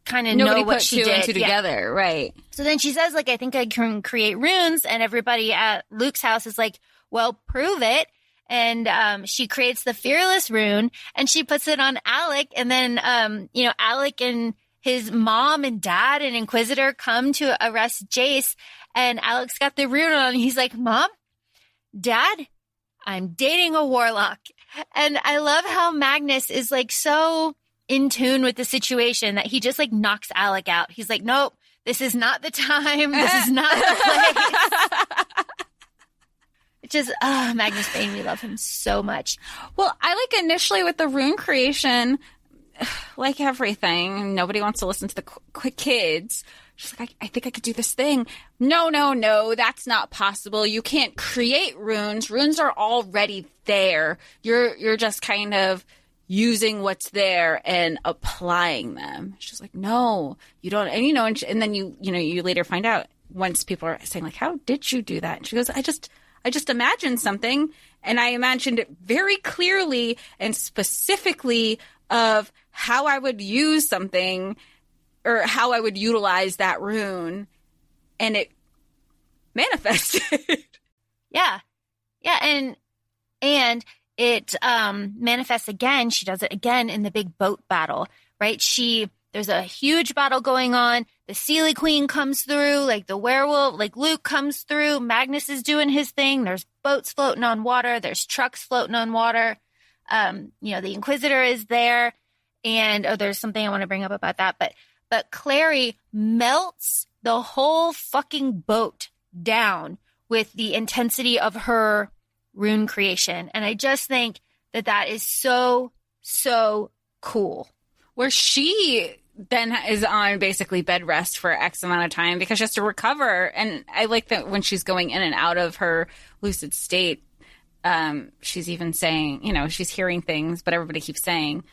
kind of know what she did. Nobody put two and two together, right. So then she says, like, I think I can create runes, and everybody at Luke's house is like, well, prove it. And she creates the Fearless rune, and she puts it on Alec, and then, Alec and his mom and dad and Inquisitor come to arrest Jace, and Alec's got the rune on. He's like, Mom, Dad, I'm dating a warlock. And I love how Magnus is like so in tune with the situation that he just like knocks Alec out. He's like, nope, this is not the time. This is not the place. It's just, Magnus Bane, we love him so much. Well, I like initially with the rune creation, like everything, nobody wants to listen to the quick kids. She's like, I think I could do this thing. No, that's not possible. You can't create runes. Runes are already there. You're just kind of using what's there and applying them. She's like, no, you don't. And and then you later find out, once people are saying like, how did you do that? And she goes, I just imagined something, and I imagined it very clearly and specifically of how I would use something or how I would utilize that rune, and it manifested. Yeah. And it manifests again. She does it again in the big boat battle, right? There's a huge battle going on. The Seelie Queen comes through, like the werewolf, like Luke comes through. Magnus is doing his thing. There's boats floating on water. There's trucks floating on water. The Inquisitor is there. And there's something I want to bring up about that. But Clary melts the whole fucking boat down with the intensity of her rune creation. And I just think that is so, so cool. Where she then is on basically bed rest for X amount of time because she has to recover. And I like that when she's going in and out of her lucid state, she's even saying, she's hearing things, but everybody keeps saying,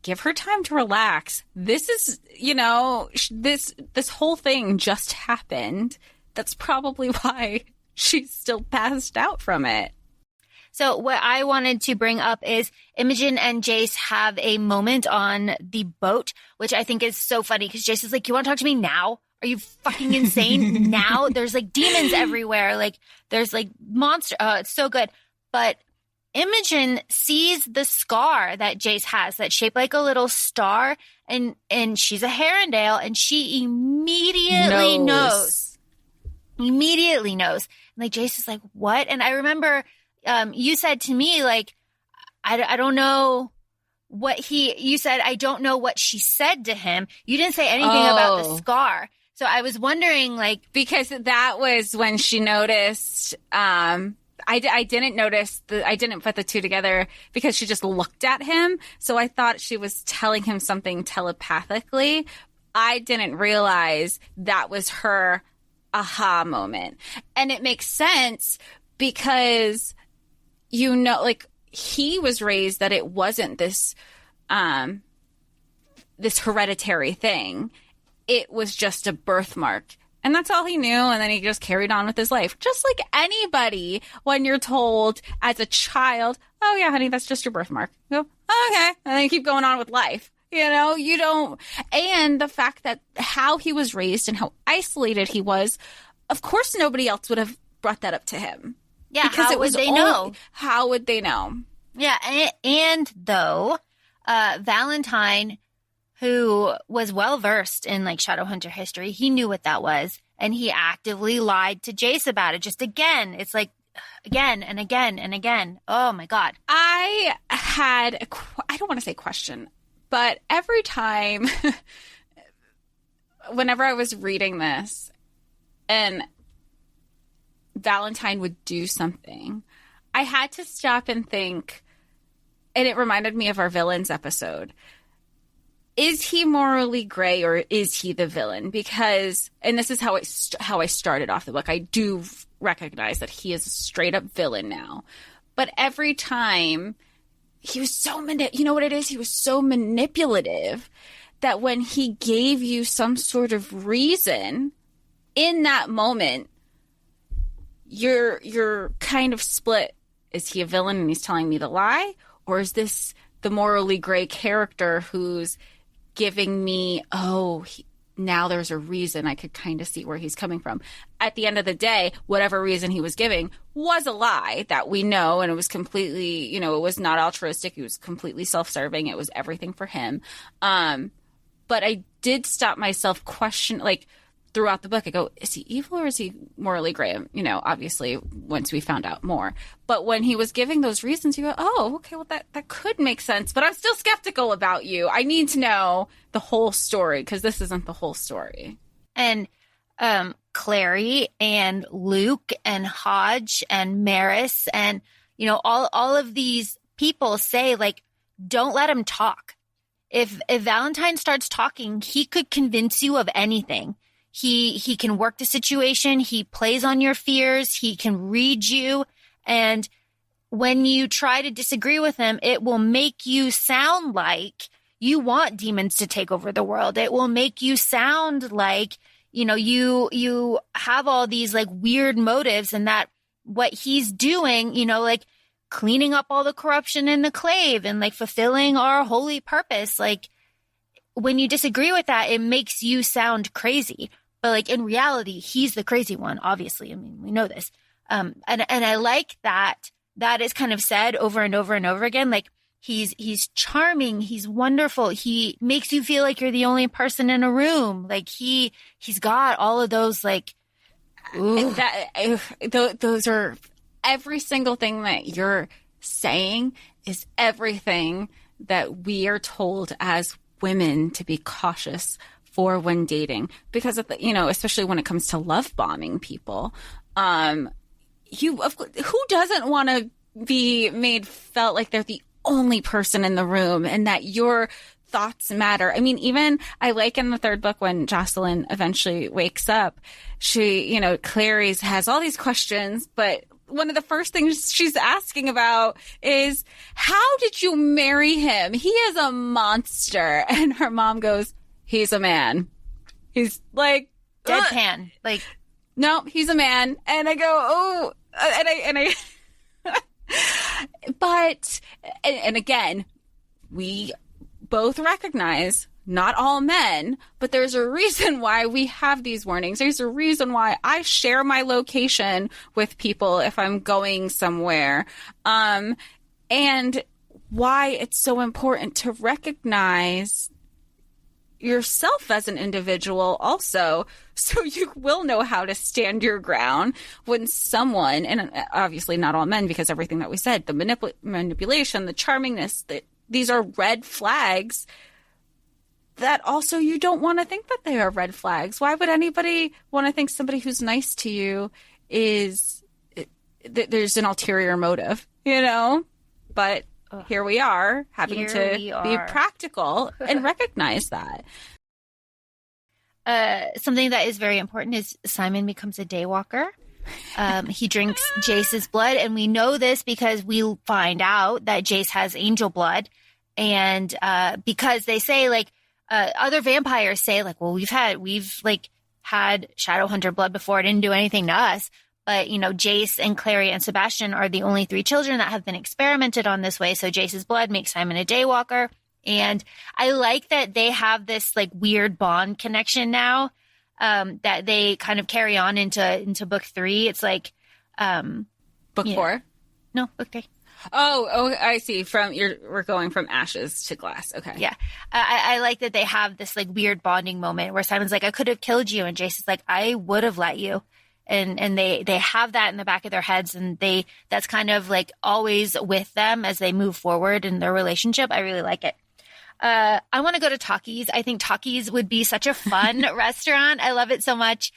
give her time to relax. This is, this whole thing just happened. That's probably why she's still passed out from it. So what I wanted to bring up is Imogen and Jace have a moment on the boat, which I think is so funny because Jace is like, you want to talk to me now? Are you fucking insane? Now? There's like demons everywhere. Like there's like monster. It's so good. But Imogen sees the scar that Jace has that's shaped like a little star, and she's a Herondale, and she immediately knows. Immediately knows. And like Jace is like, what? And I remember you said to me, like, I don't know what you said, I don't know what she said to him. You didn't say anything about the scar. So I was wondering, like, because that was when she noticed, I didn't notice I didn't put the two together because she just looked at him. So I thought she was telling him something telepathically. I didn't realize that was her aha moment. And it makes sense because, like, he was raised that it wasn't this hereditary thing. It was just a birthmark. And that's all he knew. And then he just carried on with his life. Just like anybody, when you're told as a child, oh, yeah, honey, that's just your birthmark. You go, oh, okay. And then you keep going on with life. You don't. And the fact that how he was raised and how isolated he was, of course, nobody else would have brought that up to him. Yeah, because how would they know? How would they know? Yeah, and though Valentine, who was well-versed in, like, Shadowhunter history, he knew what that was, and he actively lied to Jace about it. Just again, it's like, again and again and again. Oh, my God. I had, I don't want to say question, but every time, whenever I was reading this, and Valentine would do something, I had to stop and think, and it reminded me of our villains episode. Is he morally gray or is he the villain? Because, and this is how I started off the book, I do recognize that he is a straight up villain now. But every time he was so you know what it is? He was so manipulative that when he gave you some sort of reason in that moment, you're kind of split. Is he a villain and he's telling me the lie? Or is this the morally gray character who's giving me, now there's a reason I could kind of see where he's coming from. At the end of the day, whatever reason he was giving was a lie that we know, and it was completely, it was not altruistic. It was completely self-serving. It was everything for him. But I did stop myself question, like, throughout the book, I go, is he evil or is he morally gray? Obviously, once we found out more. But when he was giving those reasons, you go, oh, okay, well, that could make sense. But I'm still skeptical about you. I need to know the whole story because this isn't the whole story. And Clary and Luke and Hodge and Maris and, all of these people say, like, don't let him talk. If Valentine starts talking, he could convince you of anything. He can work the situation. He plays on your fears. He can read you. And when you try to disagree with him, it will make you sound like you want demons to take over the world. It will make you sound like, you have all these, like, weird motives, and that what he's doing, like cleaning up all the corruption in the clave and, like, fulfilling our holy purpose. Like, when you disagree with that, it makes you sound crazy. But, like, in reality, he's the crazy one, obviously. I mean, we know this. And I like that is kind of said over and over and over again. Like, he's charming. He's wonderful. He makes you feel like you're the only person in a room. Like, he's got all of those, like, those are every single thing that you're saying is everything that we are told as women to be cautious for when dating, because of the, especially when it comes to love bombing people, who doesn't want to be felt like they're the only person in the room and that your thoughts matter. I mean, even I like in the third book when Jocelyn eventually wakes up, she, Clary's has all these questions, but one of the first things she's asking about is, how did you marry him? He is a monster. And her mom goes, he's a man. He's like deadpan. Like, no, he's a man. And I go, oh, and I, but, and again, we both recognize not all men, but there's a reason why we have these warnings. There's a reason why I share my location with people if I'm going somewhere. and why it's so important to recognize yourself as an individual also, so you will know how to stand your ground when someone, and obviously not all men, because everything that we said, the manipulation, the charmingness, these are red flags that also you don't want to think that they are red flags. Why would anybody want to think somebody who's nice to you is there's an ulterior motive, you know? But here we are having to be practical and recognize that. Something that is very important is Simon becomes a daywalker. He drinks Jace's blood, and we know this because we find out that Jace has angel blood. And because they say, like, other vampires say, like, well, we've had Shadowhunter blood before. It didn't do anything to us. But, you know, Jace and Clary and Sebastian are the only 3 children that have been experimented on this way. So Jace's blood makes Simon a daywalker. And I like that they have this, like, weird bond connection now that they kind of carry on into book 3. It's like book 4? No, book 3. Oh, I see. We're going from ashes to glass. Okay. Yeah. I like that they have this, like, weird bonding moment where Simon's like, I could have killed you. And Jace is like, I would have let you. And they have that in the back of their heads, and that's kind of, like, always with them as they move forward in their relationship. I really like it. I want to go to Takis. I think Takis would be such a fun restaurant. I love it so much.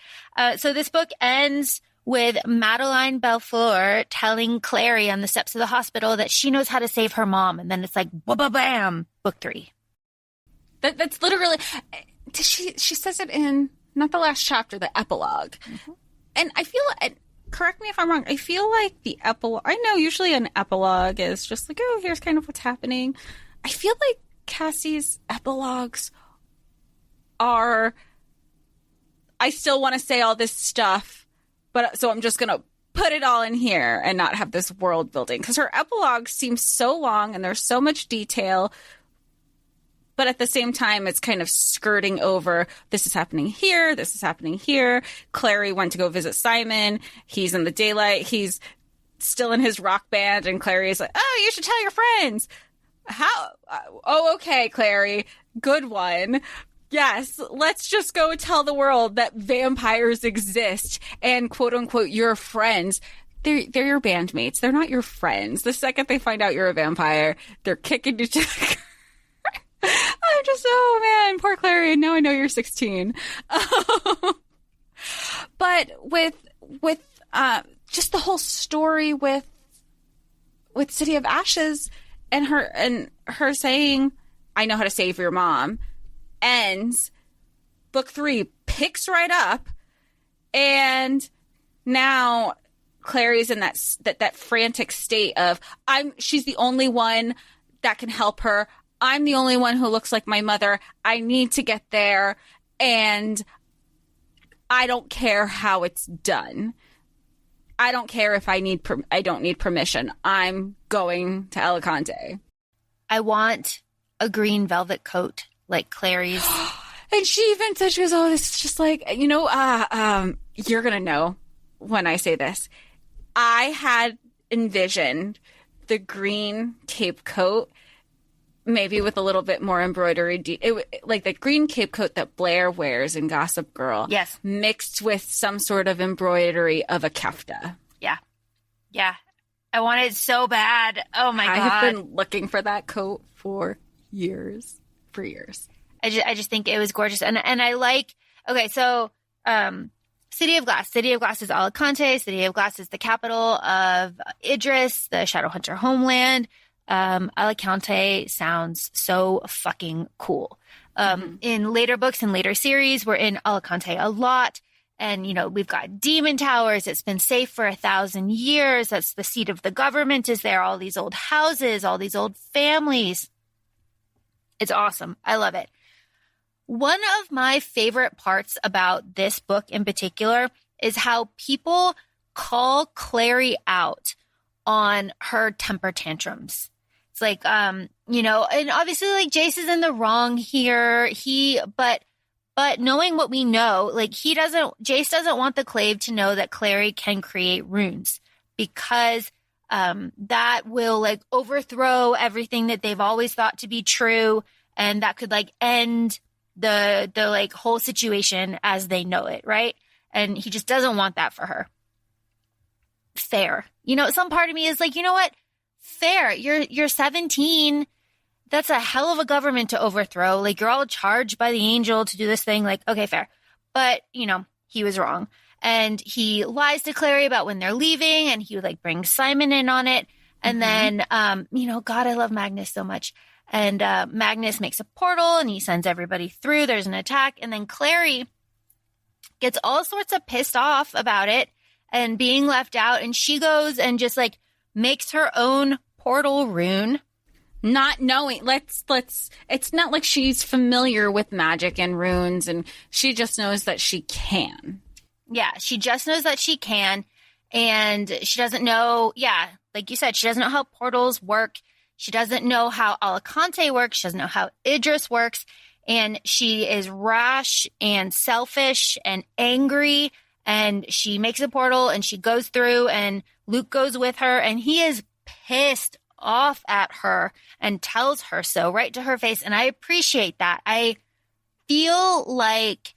So this book ends with Madeline Belfour telling Clary on the steps of the hospital that she knows how to save her mom. And then it's like, ba-ba-bam, book 3. That's literally, she says it in, not the last chapter, the epilogue. Mm-hmm. And I feel, correct me if I'm wrong, I feel like the epilogue, I know usually an epilogue is just like, oh, here's kind of what's happening. I feel like Cassie's epilogues are, I still want to say all this stuff, but so I'm just going to put it all in here and not have this world building. Because her epilogue seems so long and there's so much detail. But at the same time, it's kind of skirting over, this is happening here, this is happening here. Clary went to go visit Simon. He's in the daylight. He's still in his rock band. And Clary is like, oh, you should tell your friends. How? Oh, okay, Clary. Good one. Yes, let's just go tell the world that vampires exist and, quote unquote, your friends. They're your bandmates. They're not your friends. The second they find out you're a vampire, they're kicking you to the I'm just, oh man, poor Clary. Now I know you're 16. But with just the whole story with City of Ashes and her saying, I know how to save your mom, ends, book 3 picks right up, and now Clary's in that frantic state of she's the only one that can help her. I'm the only one who looks like my mother. I need to get there, and I don't care how it's done. I don't care if I don't need permission. I'm going to Alicante. I want a green velvet coat like Clary's. And she even said, she goes, oh, this is just like, you're going to know when I say this. I had envisioned the green cape coat, maybe with a little bit more embroidery, like the green cape coat that Blair wears in Gossip Girl. Yes. Mixed with some sort of embroidery of a kefta. Yeah. Yeah. I want it so bad. Oh my God. I have been looking for that coat for years. I just think it was gorgeous. And I like, okay, so City of Glass. City of Glass is Alicante. City of Glass is the capital of Idris, the Shadowhunter homeland. Alicante sounds so fucking cool. In later books and later series, we're in Alicante a lot. And, we've got demon towers. It's been safe for 1,000 years. That's the seat of the government is there. All these old houses, all these old families. It's awesome. I love it. One of my favorite parts about this book in particular is how people call Clary out on her temper tantrums. It's like, and obviously, like, Jace is in the wrong here. But knowing what we know, like, Jace doesn't want the Clave to know that Clary can create runes because that will like overthrow everything that they've always thought to be true. And that could like end the like whole situation as they know it. Right. And he just doesn't want that for her. Fair. You know, some part of me is like, you know what? Fair. You're 17. That's a hell of a government to overthrow. Like, you're all charged by the angel to do this thing. Like, okay, fair. But, you know, he was wrong. And he lies to Clary about when they're leaving, and he would like bring Simon in on it. And then, you know, God, I love Magnus so much. And Magnus makes a portal and he sends everybody through. There's an attack. And then Clary gets all sorts of pissed off about it and being left out. And she goes and just like makes her own portal rune. Not knowing, it's not like she's familiar with magic and runes, and she just knows that she can. Yeah, she just knows that she can, and she doesn't know, yeah, like you said, she doesn't know how portals work. She doesn't know how Alicante works. She doesn't know how Idris works, and she is rash and selfish and angry, and she makes a portal, and she goes through, and Luke goes with her, and he is pissed off at her and tells her so right to her face. And I appreciate that. I feel like,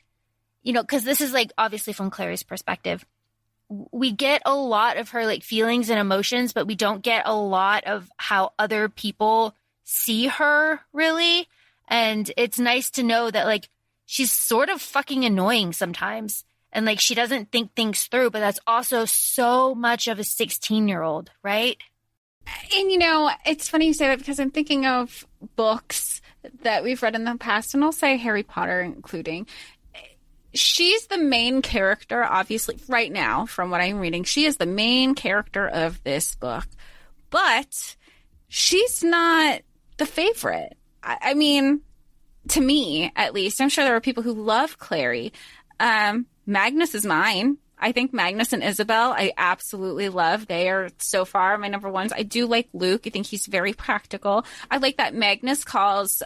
you know, because this is like obviously from Clary's perspective, we get a lot of her like feelings and emotions, but we don't get a lot of how other people see her really. And it's nice to know that like she's sort of fucking annoying sometimes. And like she doesn't think things through, but that's also so much of a 16-year-old, right? And, you know, it's funny you say that because I'm thinking of books that we've read in the past, and I'll say Harry Potter including. She's the main character, obviously, right now, from what I'm reading. She is the main character of this book. But she's not the favorite. I mean, to me, at least. I'm sure there are people who love Clary. Magnus is mine. I think Magnus and Isabel, I absolutely love. They are so far my number ones. I do like Luke. I think he's very practical. I like that Magnus calls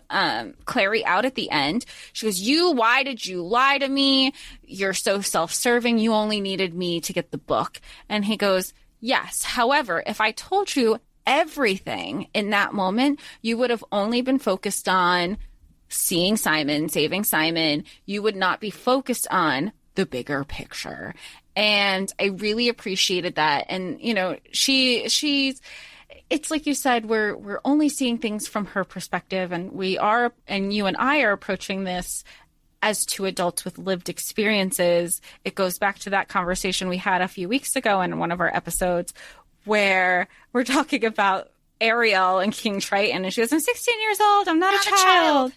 Clary out at the end. She goes, why did you lie to me? You're so self-serving. You only needed me to get the book. And he goes, yes. However, if I told you everything in that moment, you would have only been focused on seeing Simon, saving Simon. You would not be focused on the bigger picture. And I really appreciated that. And, you know, she's, it's like you said, we're only seeing things from her perspective, and we are, and you and I are approaching this as two adults with lived experiences. It goes back to that conversation we had a few weeks ago in one of our episodes where we're talking about Ariel and King Triton, and she goes, I'm 16 years old. I'm not a child.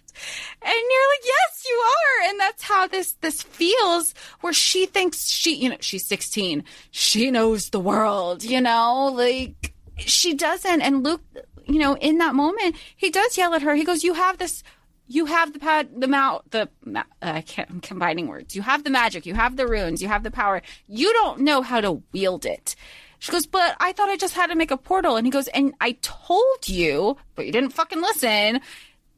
And you're like, yes, you are. And that's how this feels, where she thinks she's 16. She knows the world, like she doesn't. And Luke, in that moment, he does yell at her. He goes, I'm combining words. You have the magic. You have the runes. You have the power. You don't know how to wield it. She goes, but I thought I just had to make a portal. And he goes, and I told you, but you didn't fucking listen,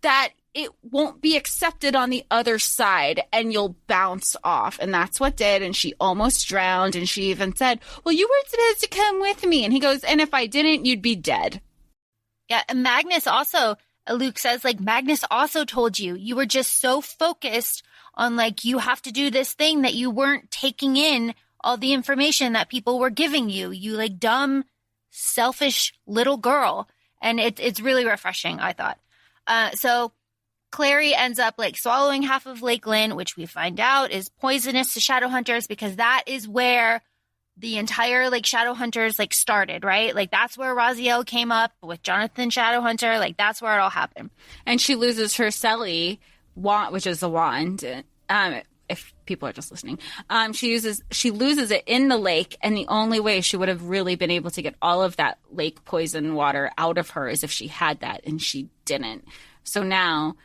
that it won't be accepted on the other side and you'll bounce off. And that's what did. And she almost drowned. And she even said, well, you were supposed to come with me. And he goes, and if I didn't, you'd be dead. Yeah. And Magnus also, Luke says, Magnus also told you, you were just so focused on you have to do this thing that you weren't taking in all the information that people were giving you, you dumb, selfish little girl. And it's really refreshing, I thought. So Clary ends up swallowing half of Lake Lynn, which we find out is poisonous to Shadowhunters, because that is where the entire Shadowhunters started, right? That's where Raziel came up with Jonathan Shadowhunter. That's where it all happened. And she loses her Selly wand, which is a wand. If people are just listening, she loses it in the lake, and the only way she would have really been able to get all of that lake poison water out of her is if she had that, and she didn't. So now,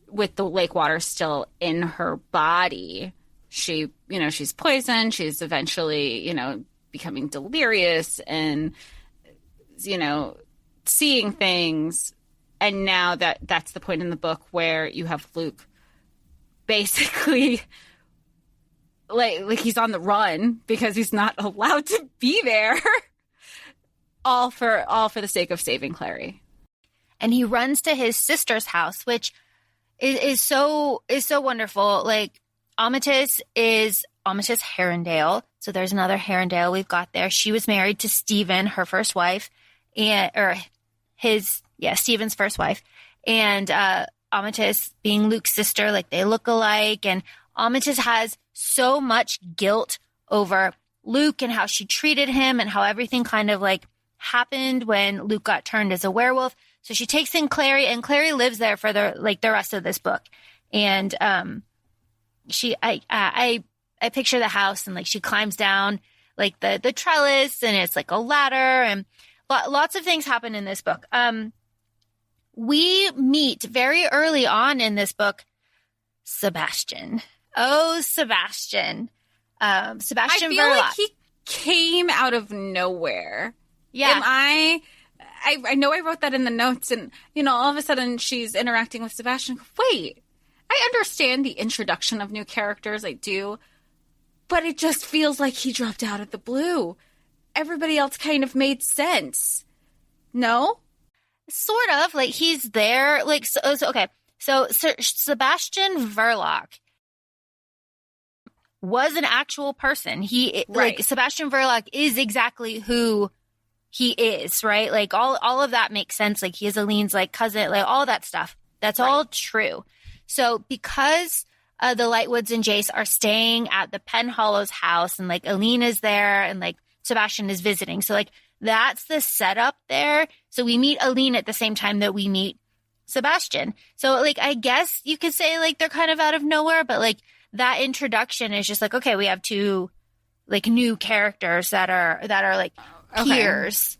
with the lake water still in her body, she's poisoned. She's eventually, becoming delirious and, seeing things. And now that's the point in the book where you have Luke basically like he's on the run because he's not allowed to be there. all for the sake of saving Clary. And he runs to his sister's house, which is so wonderful. Like, Amatis is Amatis Herondale. So there's another Herondale we've got there. She was married to Stephen, her first wife, Stephen's first wife. And Amatis being Luke's sister, like, they look alike. And Amatis has so much guilt over Luke and how she treated him and how everything kind of like happened when Luke got turned as a werewolf. So she takes in Clary, and Clary lives there for the rest of this book. And I picture the house, and like she climbs down like the trellis, and it's like a ladder, and lots of things happen in this book. We meet very early on in this book Sebastian. Oh, Sebastian. Sebastian I feel Verloc. like he came out of nowhere. Yeah. I know I wrote that in the notes, and, you know, all of a sudden she's interacting with Sebastian. Wait, I understand the introduction of new characters, I do, but it just feels like he dropped out of the blue. Everybody else kind of made sense. No? Sort of. Like, he's there. Like, okay. So Sebastian Verloc was an actual person. Right. Like, Sebastian Verloc is exactly who he is, right? Like, all of that makes sense. Like, he is Aline's like cousin, like all that stuff. That's all true. So because the Lightwoods and Jace are staying at the Penhallows house, and like Aline is there, and like Sebastian is visiting. So like that's the setup there. So we meet Aline at the same time that we meet Sebastian. So like, I guess you could say like they're kind of out of nowhere, but like that introduction is just like, okay, we have two like new characters that are like peers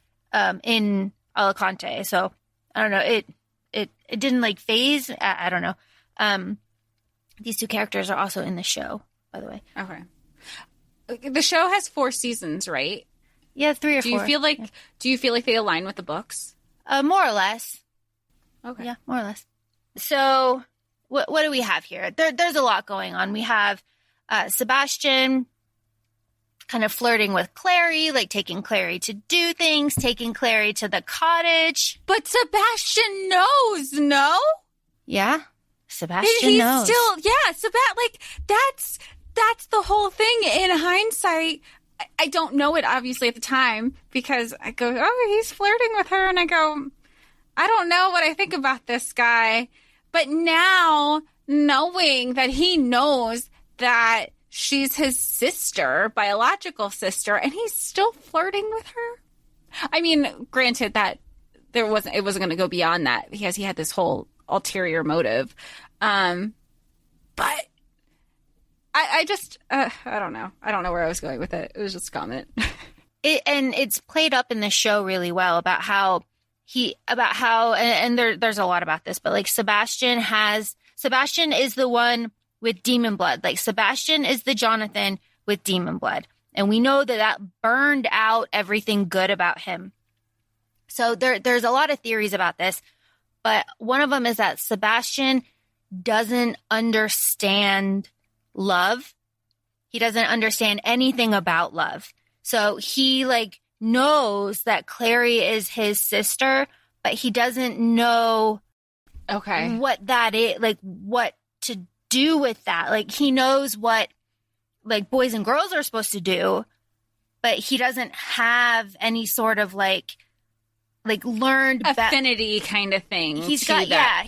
in Alicante. So I don't know. It didn't like phase. I don't know. These two characters are also in the show, by the way. Okay. The show has 4 seasons, right? Yeah, 3 or 4. Do you feel like they align with the books? More or less. Okay. Yeah, more or less. So what do we have here? There's a lot going on. We have Sebastian kind of flirting with Clary, like taking Clary to do things, taking Clary to the cottage. But Sebastian knows, no? Yeah, Sebastian knows. Like, that's the whole thing. In hindsight, I don't know it obviously at the time, because I go, oh, he's flirting with her, and I go, I don't know what I think about this guy. But now, knowing that he knows that she's his sister, biological sister, and he's still flirting with her. I mean, granted that it wasn't going to go beyond that, because he had this whole ulterior motive. But I just, I don't know. I don't know where I was going with it. It was just a comment. And it's played up in the show really well about how there's a lot about this, but like Sebastian is the one with demon blood. Like, Sebastian is the Jonathan with demon blood. And we know that burned out everything good about him. So there's a lot of theories about this, but one of them is that Sebastian doesn't understand love. He doesn't understand anything about love. So he like knows that Clary is his sister, but he doesn't know what that is, like what to do with that. Like, he knows what like boys and girls are supposed to do, but he doesn't have any sort of like learned affinity kind of thing. He's got okay.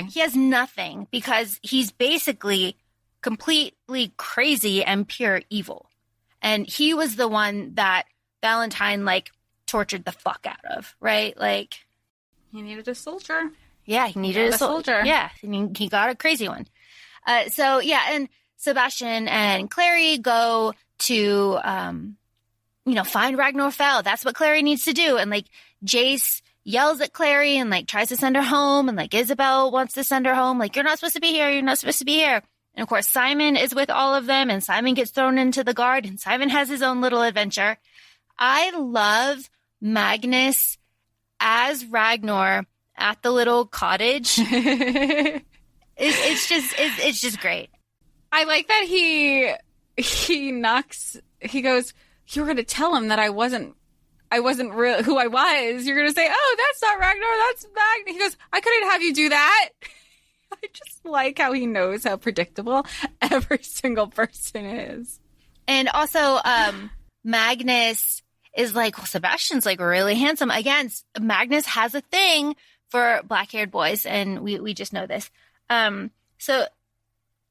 He has nothing, because he's basically completely crazy and pure evil. And he was the one that Valentine like tortured the fuck out of, right? Like, he needed a soldier. Yeah, he needed a soldier. Yeah, I mean, he got a crazy one. So yeah, and Sebastian and Clary go to find Ragnar Fell. That's what Clary needs to do. And like Jace yells at Clary and like tries to send her home, and like Isabel wants to send her home. Like, you're not supposed to be here. You're not supposed to be here. And of course, Simon is with all of them, and Simon gets thrown into the guard, and Simon has his own little adventure. I love Magnus as Ragnar at the little cottage. It's just great. I like that he goes, you were going to tell him that I wasn't I wasn't real who I was, you're going to say, oh, that's not Ragnar, that's Magna. He goes, I couldn't have you do that. I just like how he knows how predictable every single person is. And also, Magnus is like, well, Sebastian's like really handsome. Again, Magnus has a thing for black-haired boys, and we just know this. So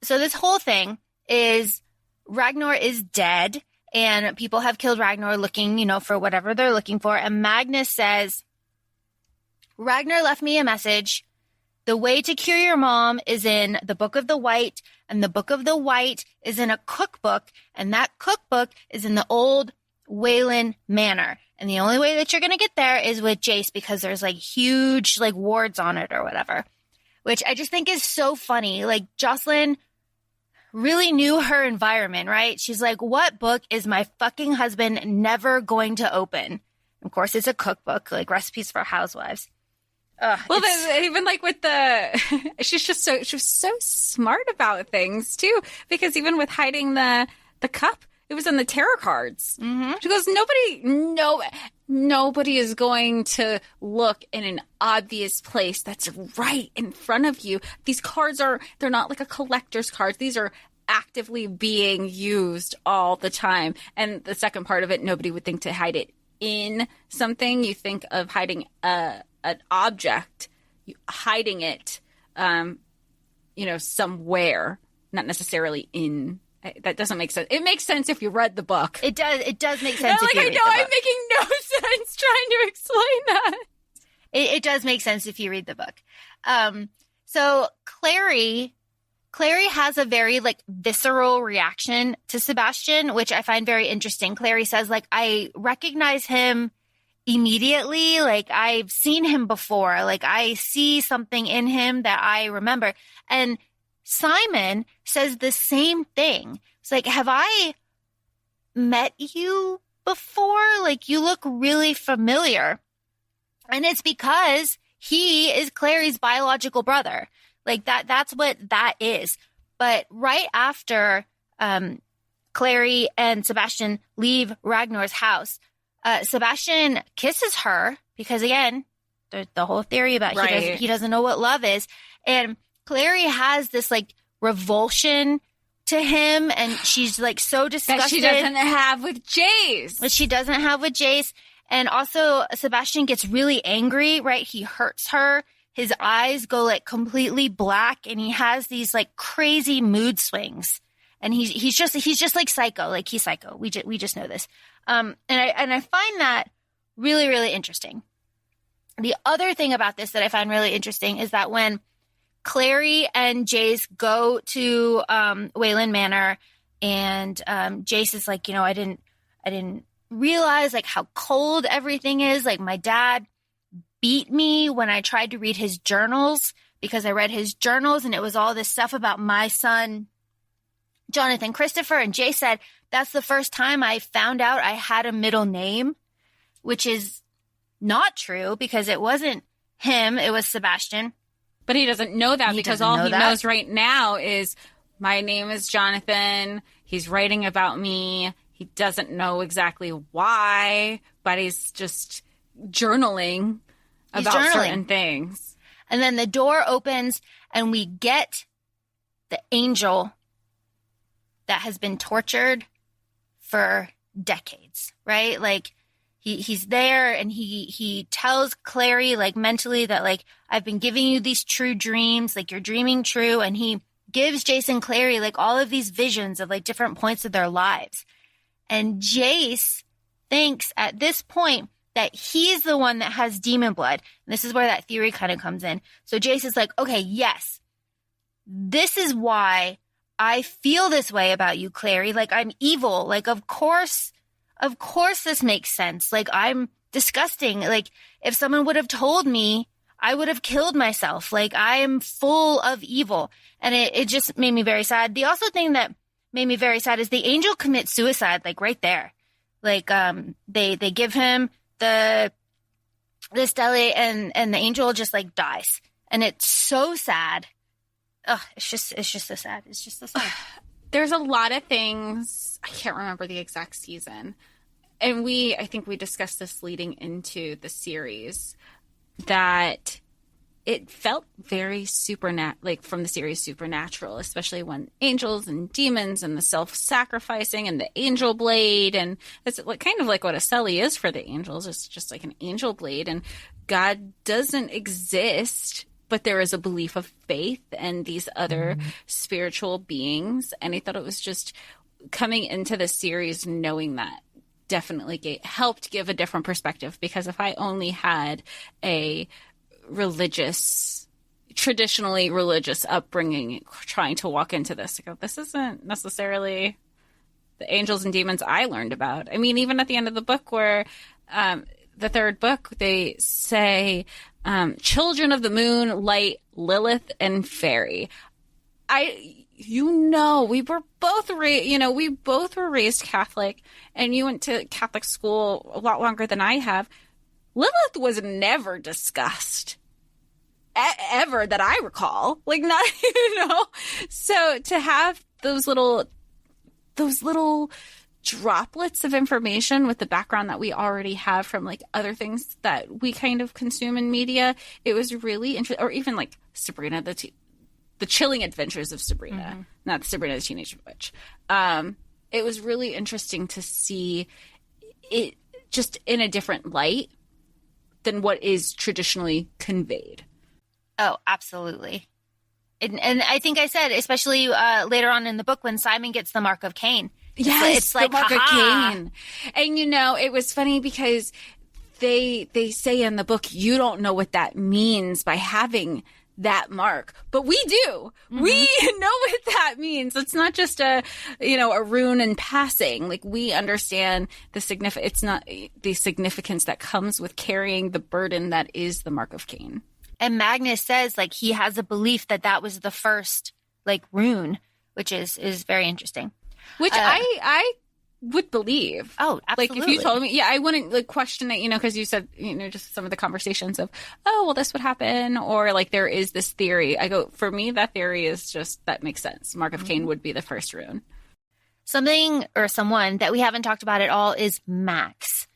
this whole thing is Ragnar is dead, and people have killed Ragnar looking, for whatever they're looking for. And Magnus says, Ragnar left me a message. The way to cure your mom is in the Book of the White, and the Book of the White is in a cookbook, and that cookbook is in the old Wayland Manor. And the only way that you're going to get there is with Jace, because there's like huge like wards on it or whatever, which I just think is so funny. Like Jocelyn really knew her environment, right? She's like, what book is my fucking husband never going to open? Of course, it's a cookbook, like recipes for housewives. Well, even like with she was so smart about things too, because even with hiding the cup, it was in the tarot cards. Mm-hmm. She goes, nobody is going to look in an obvious place that's right in front of you. These cards they're not like a collector's cards. These are actively being used all the time. And the second part of it, nobody would think to hide it in something. You think of hiding an object, hiding it, somewhere, not necessarily in. That doesn't make sense. It makes sense if you read the book. It does make sense. If you read the book. I'm making no sense trying to explain that. It does make sense if you read the book. So Clary has a very like visceral reaction to Sebastian, which I find very interesting. Clary says, like, I recognize him immediately. Like, I've seen him before. Like, I see something in him that I remember. And Simon says the same thing. It's like, have I met you before? Like, you look really familiar. And it's because he is Clary's biological brother. Like, that's what that is. But right after Clary and Sebastian leave Ragnar's house, Sebastian kisses her because, again, the whole theory about he doesn't know what love is. And Clary has this like revulsion to him, and she's like so disgusted that she doesn't have with Jace. That she doesn't have with Jace. And also Sebastian gets really angry, right? He hurts her. His eyes go like completely black, and he has these like crazy mood swings. And he's just like psycho. Like, he's psycho. We just know this. And I find that really, really interesting. The other thing about this that I find really interesting is that when Clary and Jace go to Wayland Manor, and Jace is like, I didn't realize like how cold everything is. Like, my dad beat me when I tried to read his journals, because I read his journals and it was all this stuff about my son, Jonathan Christopher. And Jace said, that's the first time I found out I had a middle name, which is not true, because it wasn't him. It was Sebastian. But he doesn't know that, because all he knows right now is my name is Jonathan. He's writing about me. He doesn't know exactly why, but he's just journaling about certain things. And then the door opens, and we get the angel that has been tortured for decades, right? Like, he's there, and he tells Clary, like, mentally that, like, I've been giving you these true dreams, like, you're dreaming true. And he gives Jace and Clary, like, all of these visions of, like, different points of their lives. And Jace thinks at this point that he's the one that has demon blood. And this is where that theory kind of comes in. So Jace is like, okay, yes, this is why I feel this way about you, Clary. Like, I'm evil. Like, of course this makes sense. Like, I'm disgusting. Like, if someone would have told me, I would have killed myself. Like, I am full of evil. And it just made me very sad. The also thing that made me very sad is the angel commits suicide, like, right there. Like, they give him the stele, and the angel just, like, dies. And it's so sad. Ugh, it's just so sad. It's just so sad. There's a lot of things. I can't remember the exact season. And I think we discussed this leading into the series, that it felt very like from the series Supernatural, especially when angels and demons and the self-sacrificing and the angel blade. And it's like kind of like what a Selly is for the angels. It's just like an angel blade, and God doesn't exist, but there is a belief of faith and these other spiritual beings. And I thought it was just coming into the series knowing that definitely helped give a different perspective, because if I only had a traditionally religious upbringing trying to walk into this, I go, this isn't necessarily the angels and demons I learned about. I mean, even at the end of the book where the third book, they say children of the moon, light, Lilith, and fairy. We were both raised Catholic, and you went to Catholic school a lot longer than I have. Lilith was never discussed ever that I recall. Like, not, So to have those little droplets of information with the background that we already have from like other things that we kind of consume in media, it was really interesting. Or even like Sabrina, the Chilling Adventures of Sabrina, not Sabrina the Teenage Witch. It was really interesting to see it just in a different light than what is traditionally conveyed. Oh, absolutely. And I think I said, especially later on in the book when Simon gets the Mark of Cain. Yes, it's like the Mark of Cain. And it was funny because they say in the book, you don't know what that means by having that mark, but we do. We know what that means. It's not just a rune in passing. Like, we understand the it's not the significance that comes with carrying the burden that is the Mark of Cain. And Magnus says like he has a belief that was the first like rune, which is very interesting. Which I would believe. Oh, absolutely. Like, if you told me, I wouldn't like question it, because you said, just some of the conversations of, oh, well, this would happen. Or like, there is this theory. I go, for me, that theory is just, that makes sense. Mark of Cain would be the first rune. Something or someone that we haven't talked about at all is Max.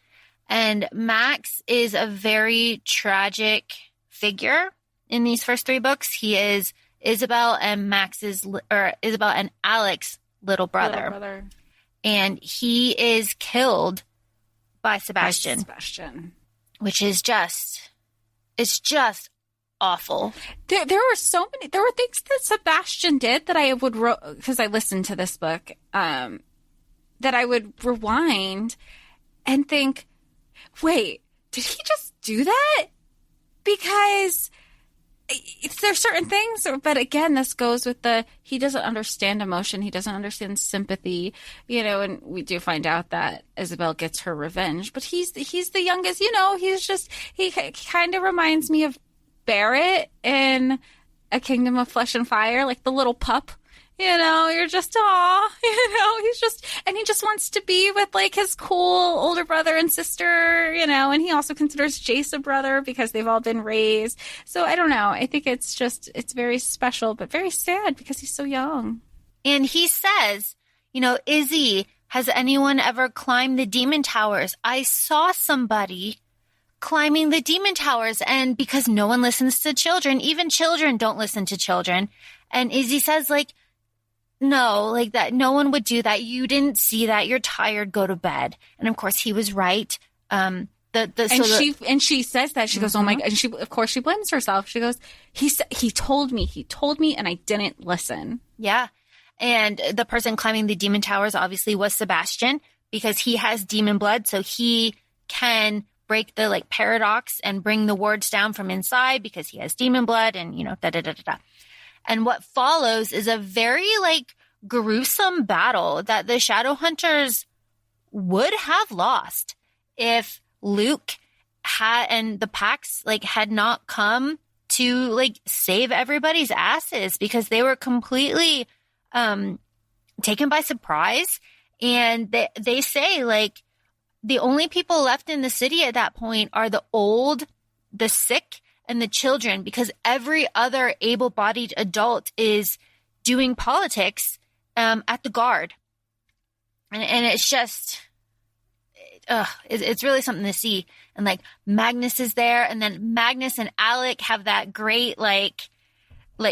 And Max is a very tragic figure in these first three books. He is Isabel and Alex's little brother. And he is killed by Sebastian. Which is it's just awful. There were things that Sebastian did that I would, because I listened to this book, that I would rewind and think, wait, did he just do that? Because there's certain things, but again, this goes with he doesn't understand emotion. He doesn't understand sympathy, and we do find out that Isabel gets her revenge, but he's the youngest, he kind of reminds me of Barrett in A Kingdom of Flesh and Fire, like the little pup. You're just, he just wants to be with like his cool older brother and sister, and he also considers Jace a brother because they've all been raised. So I don't know. I think it's very special, but very sad because he's so young. And he says, Izzy, has anyone ever climbed the demon towers? I saw somebody climbing the demon towers, and because no one listens to children, even children don't listen to children. And Izzy says like, no, like that. No one would do that. You didn't see that. You're tired. Go to bed. And of course, he was right. She says that. She goes, oh my God. And she blames herself. She goes, he told me, and I didn't listen. Yeah. And the person climbing the demon towers obviously was Sebastian, because he has demon blood, so he can break the like paradox and bring the wards down from inside because he has demon blood, and da-da-da-da-da. And what follows is a very like gruesome battle that the Shadowhunters would have lost if Luke and the Pax like had not come to like save everybody's asses, because they were completely taken by surprise. And they say like the only people left in the city at that point are the old, the sick, and the children, because every other able-bodied adult is doing politics at the Guard. And it's just, it's really something to see. And like Magnus is there, and then Magnus and Alec have that great like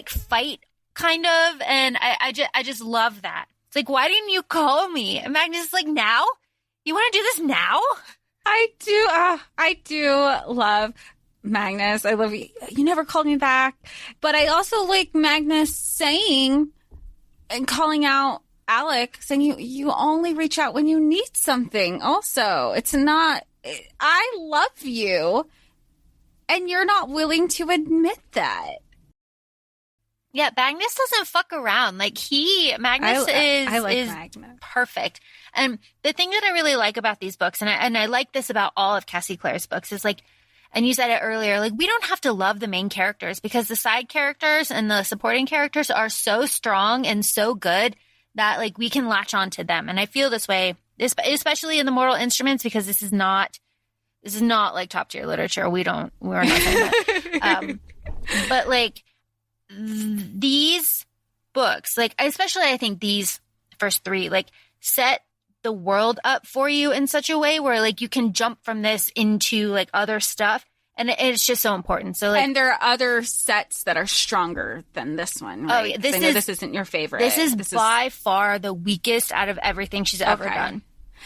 fight kind of, and I just love that. It's like, why didn't you call me? And Magnus is like, now? You want to do this now? I do love Magnus. I love you. You never called me back. But I also like Magnus saying and calling out Alec, saying you only reach out when you need something. Also, it's not, I love you, and you're not willing to admit that. Yeah, Magnus doesn't fuck around. Like Magnus is Magnus. Perfect. And the thing that I really like about these books, and I like this about all of Cassie Clare's books, is like, and you said it earlier, like we don't have to love the main characters because the side characters and the supporting characters are so strong and so good that like we can latch on to them. And I feel this way, especially in the Mortal Instruments, because this is not like top tier literature. We're not doing that. But like, these books, like especially I think these first three, like set the world up for you in such a way where like you can jump from this into like other stuff, and it's just so important. So like, and there are other sets that are stronger than this one, right? Oh yeah, this isn't your favorite. This is by far the weakest out of everything she's ever done.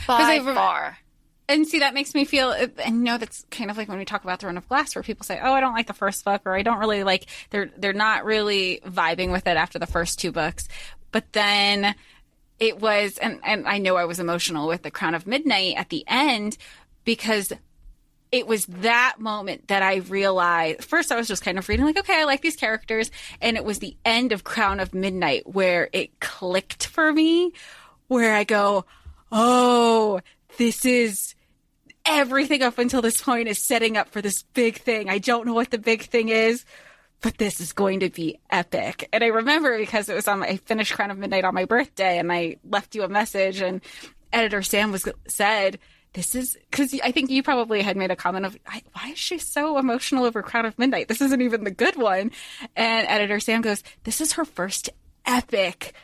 By far. And see, that makes me feel, and that's kind of like when we talk about Throne of Glass, where people say, oh, I don't like the first book, or I don't really like, they're not really vibing with it after the first two books. But then it was, and I know I was emotional with The Crown of Midnight at the end, because it was that moment that I realized, first I was just kind of reading like, okay, I like these characters. And it was the end of Crown of Midnight where it clicked for me, where I go, oh, this is everything up until this point is setting up for this big thing. I don't know what the big thing is, but this is going to be epic. And I remember because it was I finished Crown of Midnight on my birthday, and I left you a message, and editor Sam said, this is, because I think you probably had made a comment of, why is she so emotional over Crown of Midnight? This isn't even the good one. And editor Sam goes, this is her first epic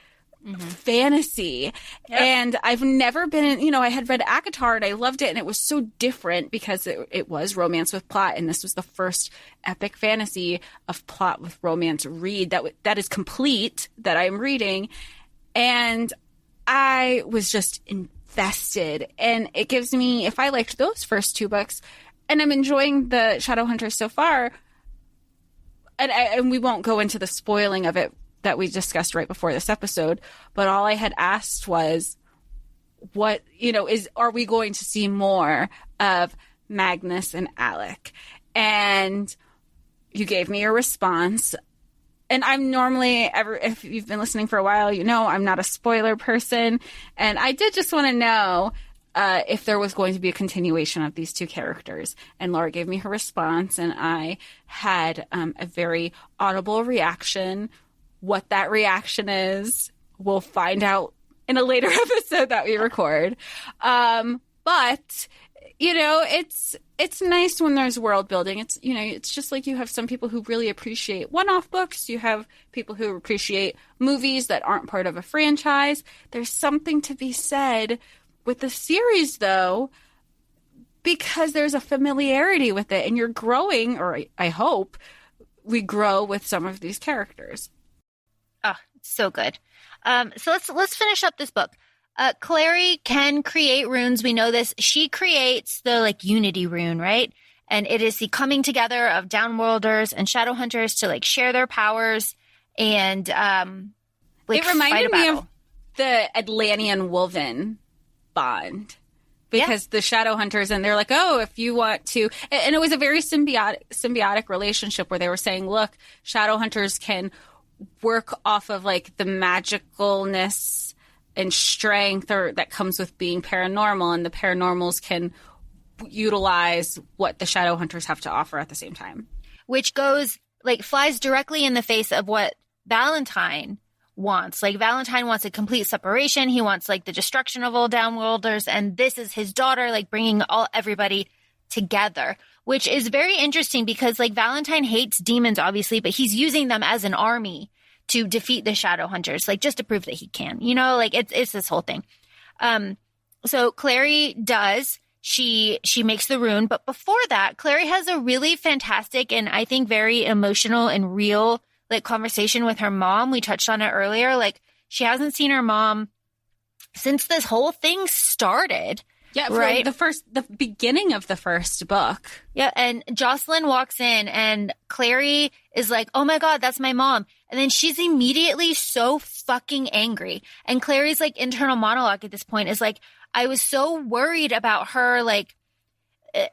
fantasy. Yep. And I've never been in, I had read ACOTAR and I loved it, and it was so different because it was romance with plot, and this was the first epic fantasy of plot with romance read that is complete that I'm reading, and I was just invested. And it gives me, if I liked those first two books, and I'm enjoying the Shadowhunters so far, and we won't go into the spoiling of it that we discussed right before this episode, but all I had asked was, what, are we going to see more of Magnus and Alec? And you gave me a response. And I'm normally, if you've been listening for a while, I'm not a spoiler person. And I did just want to know if there was going to be a continuation of these two characters. And Laura gave me her response, and I had a very audible reaction. What that reaction is, we'll find out in a later episode that we record. But it's nice when there's world building. It's just like you have some people who really appreciate one-off books. You have people who appreciate movies that aren't part of a franchise. There's something to be said with the series, though, because there's a familiarity with it, and you're growing, or I hope we grow with some of these characters. Oh, so good. So let's finish up this book. Clary can create runes. We know this. She creates the Unity rune, right? And it is the coming together of Downworlders and Shadowhunters to share their powers and it reminded me of the Atlantean Wolven bond. Because the Shadowhunters, and they're like, oh, if you want to, and it was a very symbiotic relationship where they were saying, look, Shadowhunters can work off of the magicalness and strength that comes with being paranormal, and the paranormals can utilize what the Shadowhunters have to offer at the same time. Which goes, flies directly in the face of what Valentine wants. Valentine wants a complete separation. He wants the destruction of all Downworlders, and this is his daughter bringing everybody together, which is very interesting because Valentine hates demons, obviously, but he's using them as an army to defeat the Shadowhunters, just to prove that he can, it's this whole thing. So Clary does she makes the rune. But before that, Clary has a really fantastic and I think very emotional and real like conversation with her mom. We touched on it earlier. Like she hasn't seen her mom since this whole thing started. Yeah, right. The beginning of the first book. Yeah, and Jocelyn walks in and Clary is like, "Oh my God, that's my mom." And then she's immediately so fucking angry. And Clary's like internal monologue at this point is like, "I was so worried about her, like,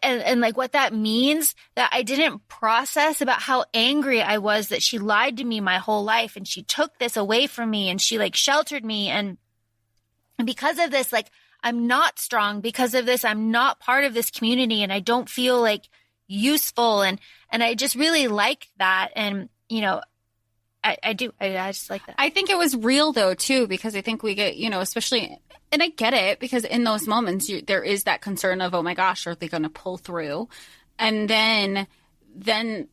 and like what that means that I didn't process about how angry I was that she lied to me my whole life and she took this away from me and she like sheltered me and because of this, like, I'm not strong. Because of this, I'm not part of this community and I don't feel like useful. And I just really like that. And, you know, I do. I just like that. I think it was real though, too, because I think we get, you know, especially, and I get it because in those moments there is that concern of, oh my gosh, are they going to pull through? And then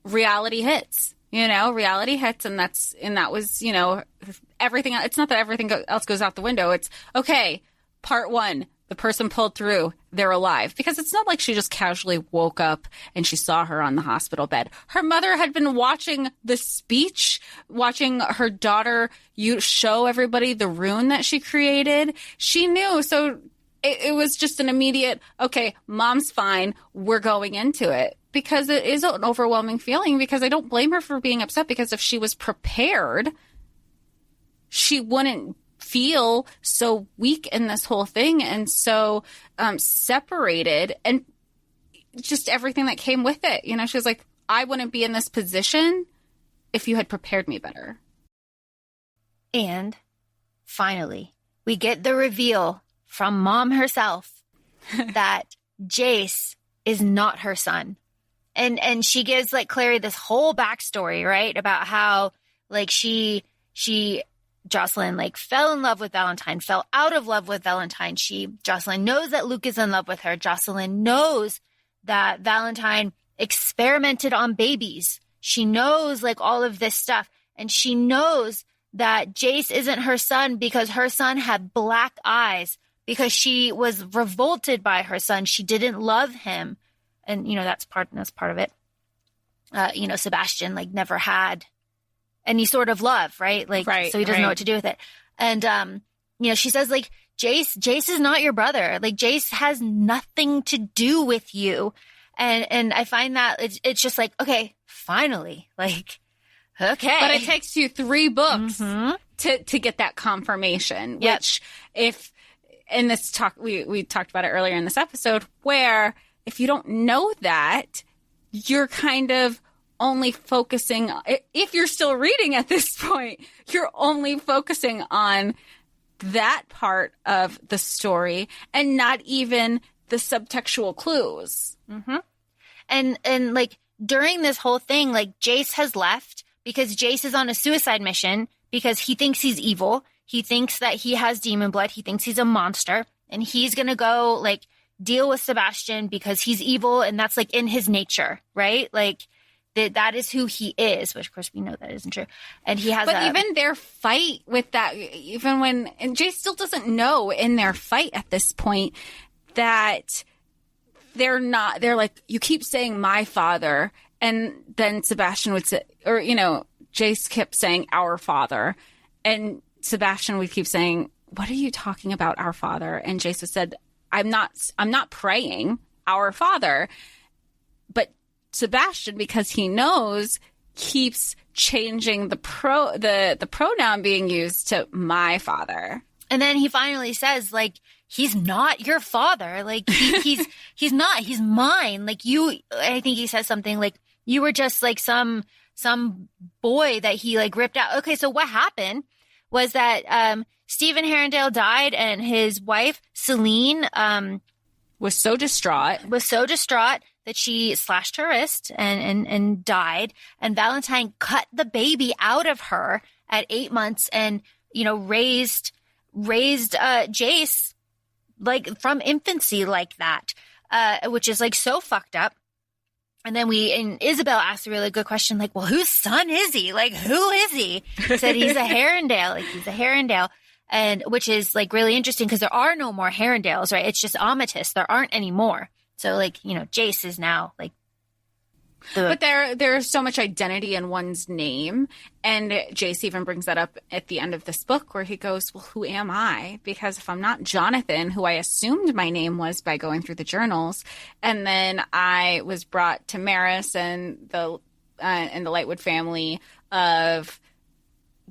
reality hits. You know, reality hits, and that was, you know, everything. It's not that everything else goes out the window. It's okay. Part one, the person pulled through. They're alive, because it's not like she just casually woke up and she saw her on the hospital bed. Her mother had been watching the speech, watching her daughter show everybody the rune that she created. She knew, so it was just an immediate, okay, mom's fine. We're going into it. Because it is an overwhelming feeling, because I don't blame her for being upset, because if she was prepared, she wouldn't feel so weak in this whole thing and so separated and just everything that came with it. You know, she was like, I wouldn't be in this position if you had prepared me better. And finally, we get the reveal from mom herself that Jace is not her son. And she gives like Clary this whole backstory, right? About how like Jocelyn like fell in love with Valentine, fell out of love with Valentine. Jocelyn knows that Luke is in love with her. Jocelyn knows that Valentine experimented on babies. She knows like all of this stuff. And she knows that Jace isn't her son because her son had black eyes, because she was revolted by her son. She didn't love him. And, you know, that's part of it. You know, Sebastian, like, never had any sort of love, right? Like, so he doesn't know what to do with it. And, you know, she says, like, Jace is not your brother. Like, Jace has nothing to do with you. And I find that it's just like, okay, finally, like, okay. But it takes you 3 books to get that confirmation, which in this talk, we talked about it earlier in this episode, where if you don't know that, you're kind of only focusing, if you're still reading at this point, you're only focusing on that part of the story and not even the subtextual clues. Mm-hmm. And like during this whole thing, like Jace has left because Jace is on a suicide mission because he thinks he's evil. He thinks that he has demon blood. He thinks he's a monster, and he's going to go like deal with Sebastian because he's evil, and that's like in his nature, right? Like that is who he is, which of course we know that isn't true. And he has even their fight with that, even when, and Jay still doesn't know in their fight at this point that they're like, you keep saying my father, and then Sebastian would say, or, you know, Jace kept saying our father, and Sebastian would keep saying, what are you talking about, our father? And Jace said, I'm not praying our father. But Sebastian, because he knows, keeps changing the pronoun being used to my father. And then he finally says, like, he's not your father. Like, he's not. He's mine. Like, I think he says something like, you were just like some boy that he like ripped out. Okay, so what happened was that Stephen Herondale died, and his wife Celine was so distraught that she slashed her wrist and died. And Valentine cut the baby out of her at 8 months, and you know raised Jace like from infancy like that, which is like so fucked up. And then Isabel asked a really good question, like, well, whose son is he? Like, who is he? Said he's a Herondale. Like, he's a Herondale. and which is like really interesting because there are no more Herondales, right? It's just Amethyst. There aren't any more. So like, you know, Jace is now like but there's so much identity in one's name. And Jace even brings that up at the end of this book where he goes, well, who am I? Because if I'm not Jonathan, who I assumed my name was by going through the journals, and then I was brought to Maris and the Lightwood family of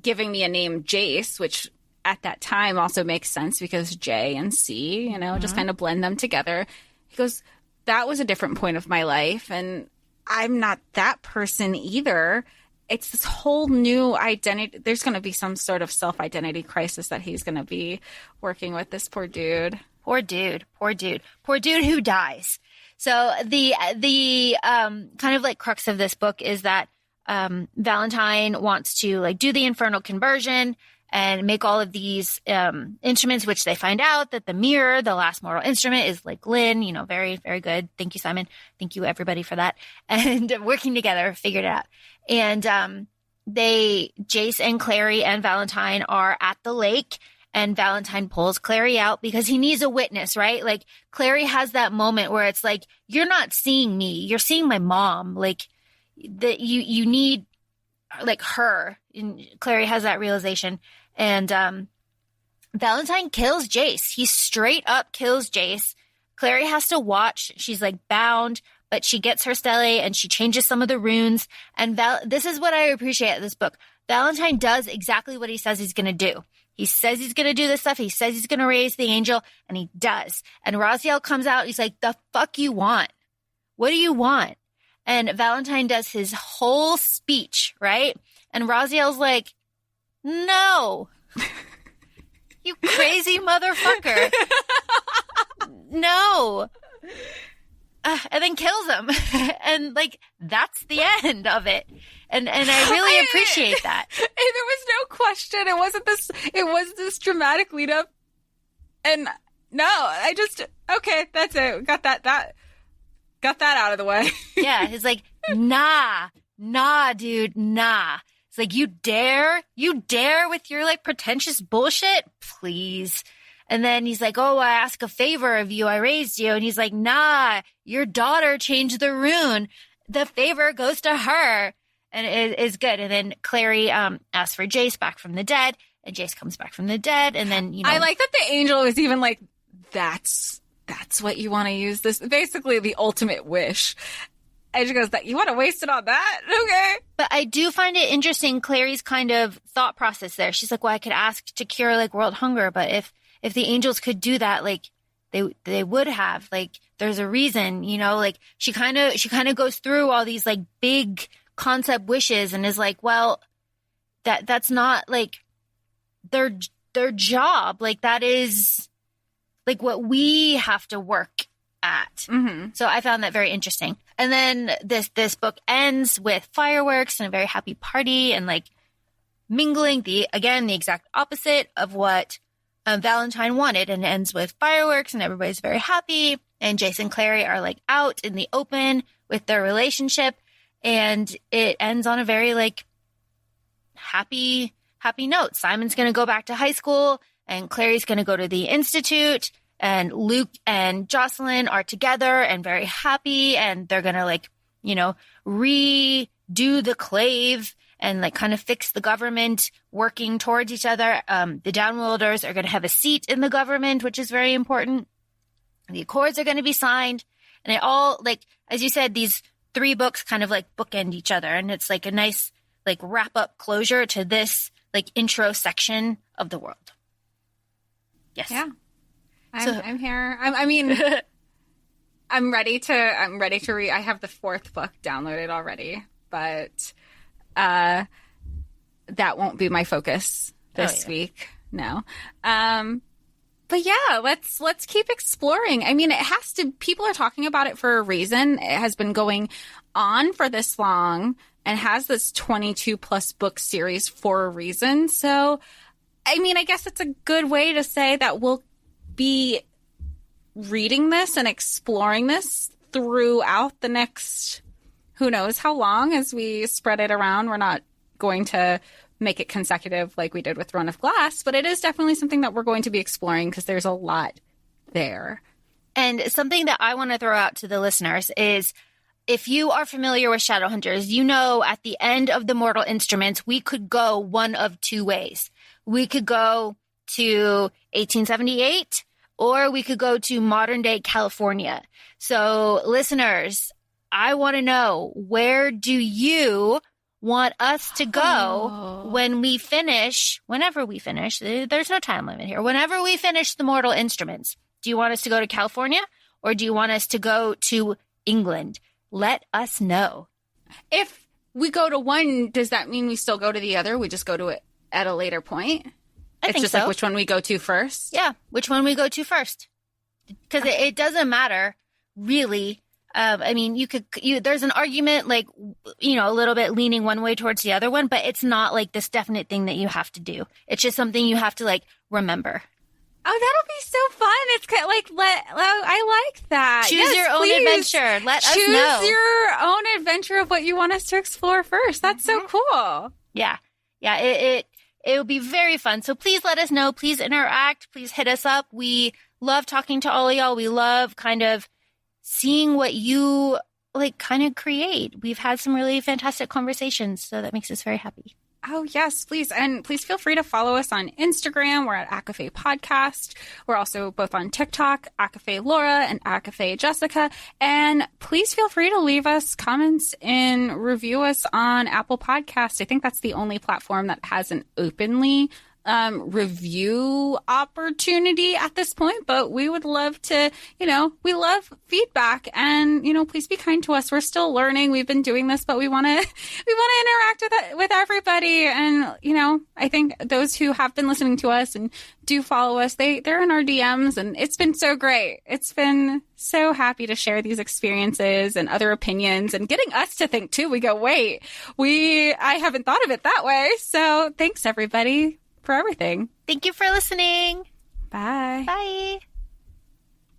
giving me a name Jace, which at that time also makes sense because J and C, you know, just kind of blend them together. He goes, that was a different point of my life. And I'm not that person either. It's this whole new identity. There's going to be some sort of self-identity crisis that he's going to be working with, this poor dude. Poor dude who dies. So the kind of like crux of this book is that Valentine wants to like do the infernal conversion and make all of these instruments, which they find out that the mirror, the last mortal instrument, is like Lynn, you know, very, very good. Thank you, Simon. Thank you, everybody, for that. And working together, figured it out. And Jace and Clary and Valentine are at the lake, and Valentine pulls Clary out because he needs a witness, right? Like, Clary has that moment where it's like, you're not seeing me, you're seeing my mom. Like, that you need like her. And Clary has that realization. And Valentine kills Jace. He straight up kills Jace. Clary has to watch. She's like bound, but she gets her stele and she changes some of the runes. And this is what I appreciate in this book. Valentine does exactly what he says he's going to do. He says he's going to do this stuff. He says he's going to raise the angel, and he does. And Raziel comes out. He's like, the fuck you want? What do you want? And Valentine does his whole speech, right? And Raziel's like, no, you crazy motherfucker. No. And then kills him. And like, that's the end of it. And I really appreciate that. And there was no question. It wasn't this dramatic lead up. And no, okay, that's it. Got that out of the way. Yeah. He's like, nah, dude, nah. It's like, you dare with your like pretentious bullshit? Please. And then he's like, oh, I ask a favor of you. I raised you. And he's like, nah, your daughter changed the rune. The favor goes to her. And it is good. And then Clary asks for Jace back from the dead. And Jace comes back from the dead. And then, you know. I like that the angel is even like, that's what you want to use this. Basically the ultimate wish. And she goes, that you want to waste it on that? Okay. But I do find it interesting, Clary's kind of thought process there. She's like, well, I could ask to cure like world hunger, but if the angels could do that, like they would have, like, there's a reason, you know, like she kind of goes through all these like big concept wishes and is like, well, that's not like their job. Like, that is like what we have to work at. Mm-hmm. So I found that very interesting. And then this book ends with fireworks and a very happy party and like mingling, the exact opposite of what Valentine wanted, and ends with fireworks and everybody's very happy. And Jace and Clary are like out in the open with their relationship, and it ends on a very like happy note. Simon's going to go back to high school, and Clary's going to go to the institute. And Luke and Jocelyn are together and very happy, and they're going to like, you know, redo the clave and like kind of fix the government, working towards each other. The Downworlders are going to have a seat in the government, which is very important. The Accords are going to be signed, and it all, like, as you said, these 3 books kind of like bookend each other, and it's like a nice like wrap up closure to this like intro section of the world. Yes. Yeah. I'm here. I'm ready to read. I have the 4th book downloaded already, but that won't be my focus this week. No. But yeah, let's keep exploring. I mean, it has to, people are talking about it for a reason. It has been going on for this long and has this 22 plus book series for a reason. So, I mean, I guess it's a good way to say that we'll be reading this and exploring this throughout the next, who knows how long, as we spread it around. We're not going to make it consecutive like we did with Throne of Glass, but it is definitely something that we're going to be exploring because there's a lot there. And something that I want to throw out to the listeners is, if you are familiar with Shadowhunters, you know at the end of the Mortal Instruments, we could go one of two ways. We could go to 1878, or we could go to modern day California. So listeners, I want to know, where do you want us to go when we finish, whenever we finish, there's no time limit here, whenever we finish the Mortal Instruments? Do you want us to go to California, or do you want us to go to England? Let us know. If we go to one, does that mean we still go to the other? We just go to it at a later point? I think just so. like which one we go to first? Yeah, which one we go to first. Because it doesn't matter, really. I mean, there's an argument, like, you know, a little bit leaning one way towards the other one, but it's not like this definite thing that you have to do. It's just something you have to, like, remember. Oh, that'll be so fun. It's kind of like, I like that. Choose your own adventure. Let us know. Choose your own adventure of what you want us to explore first. That's so cool. Yeah. It'll be very fun. So please let us know. Please interact. Please hit us up. We love talking to all of y'all. We love kind of seeing what you like kind of create. We've had some really fantastic conversations, so that makes us very happy. Oh, yes, please. And please feel free to follow us on Instagram. We're at ACOFAE Podcast. We're also both on TikTok, ACOFAE Laura and ACOFAE Jessica. And please feel free to leave us comments and review us on Apple Podcasts. I think that's the only platform that has an openly review opportunity at this point, but we would love to, we love feedback, and, please be kind to us. We're still learning. We've been doing this, but we want to interact with everybody. And, I think those who have been listening to us and do follow us, they're in our DMs, and it's been so great. It's been so happy to share these experiences and other opinions, and getting us to think too. We go, wait, I haven't thought of it that way. So thanks everybody for everything. Thank you for listening. Bye. Bye.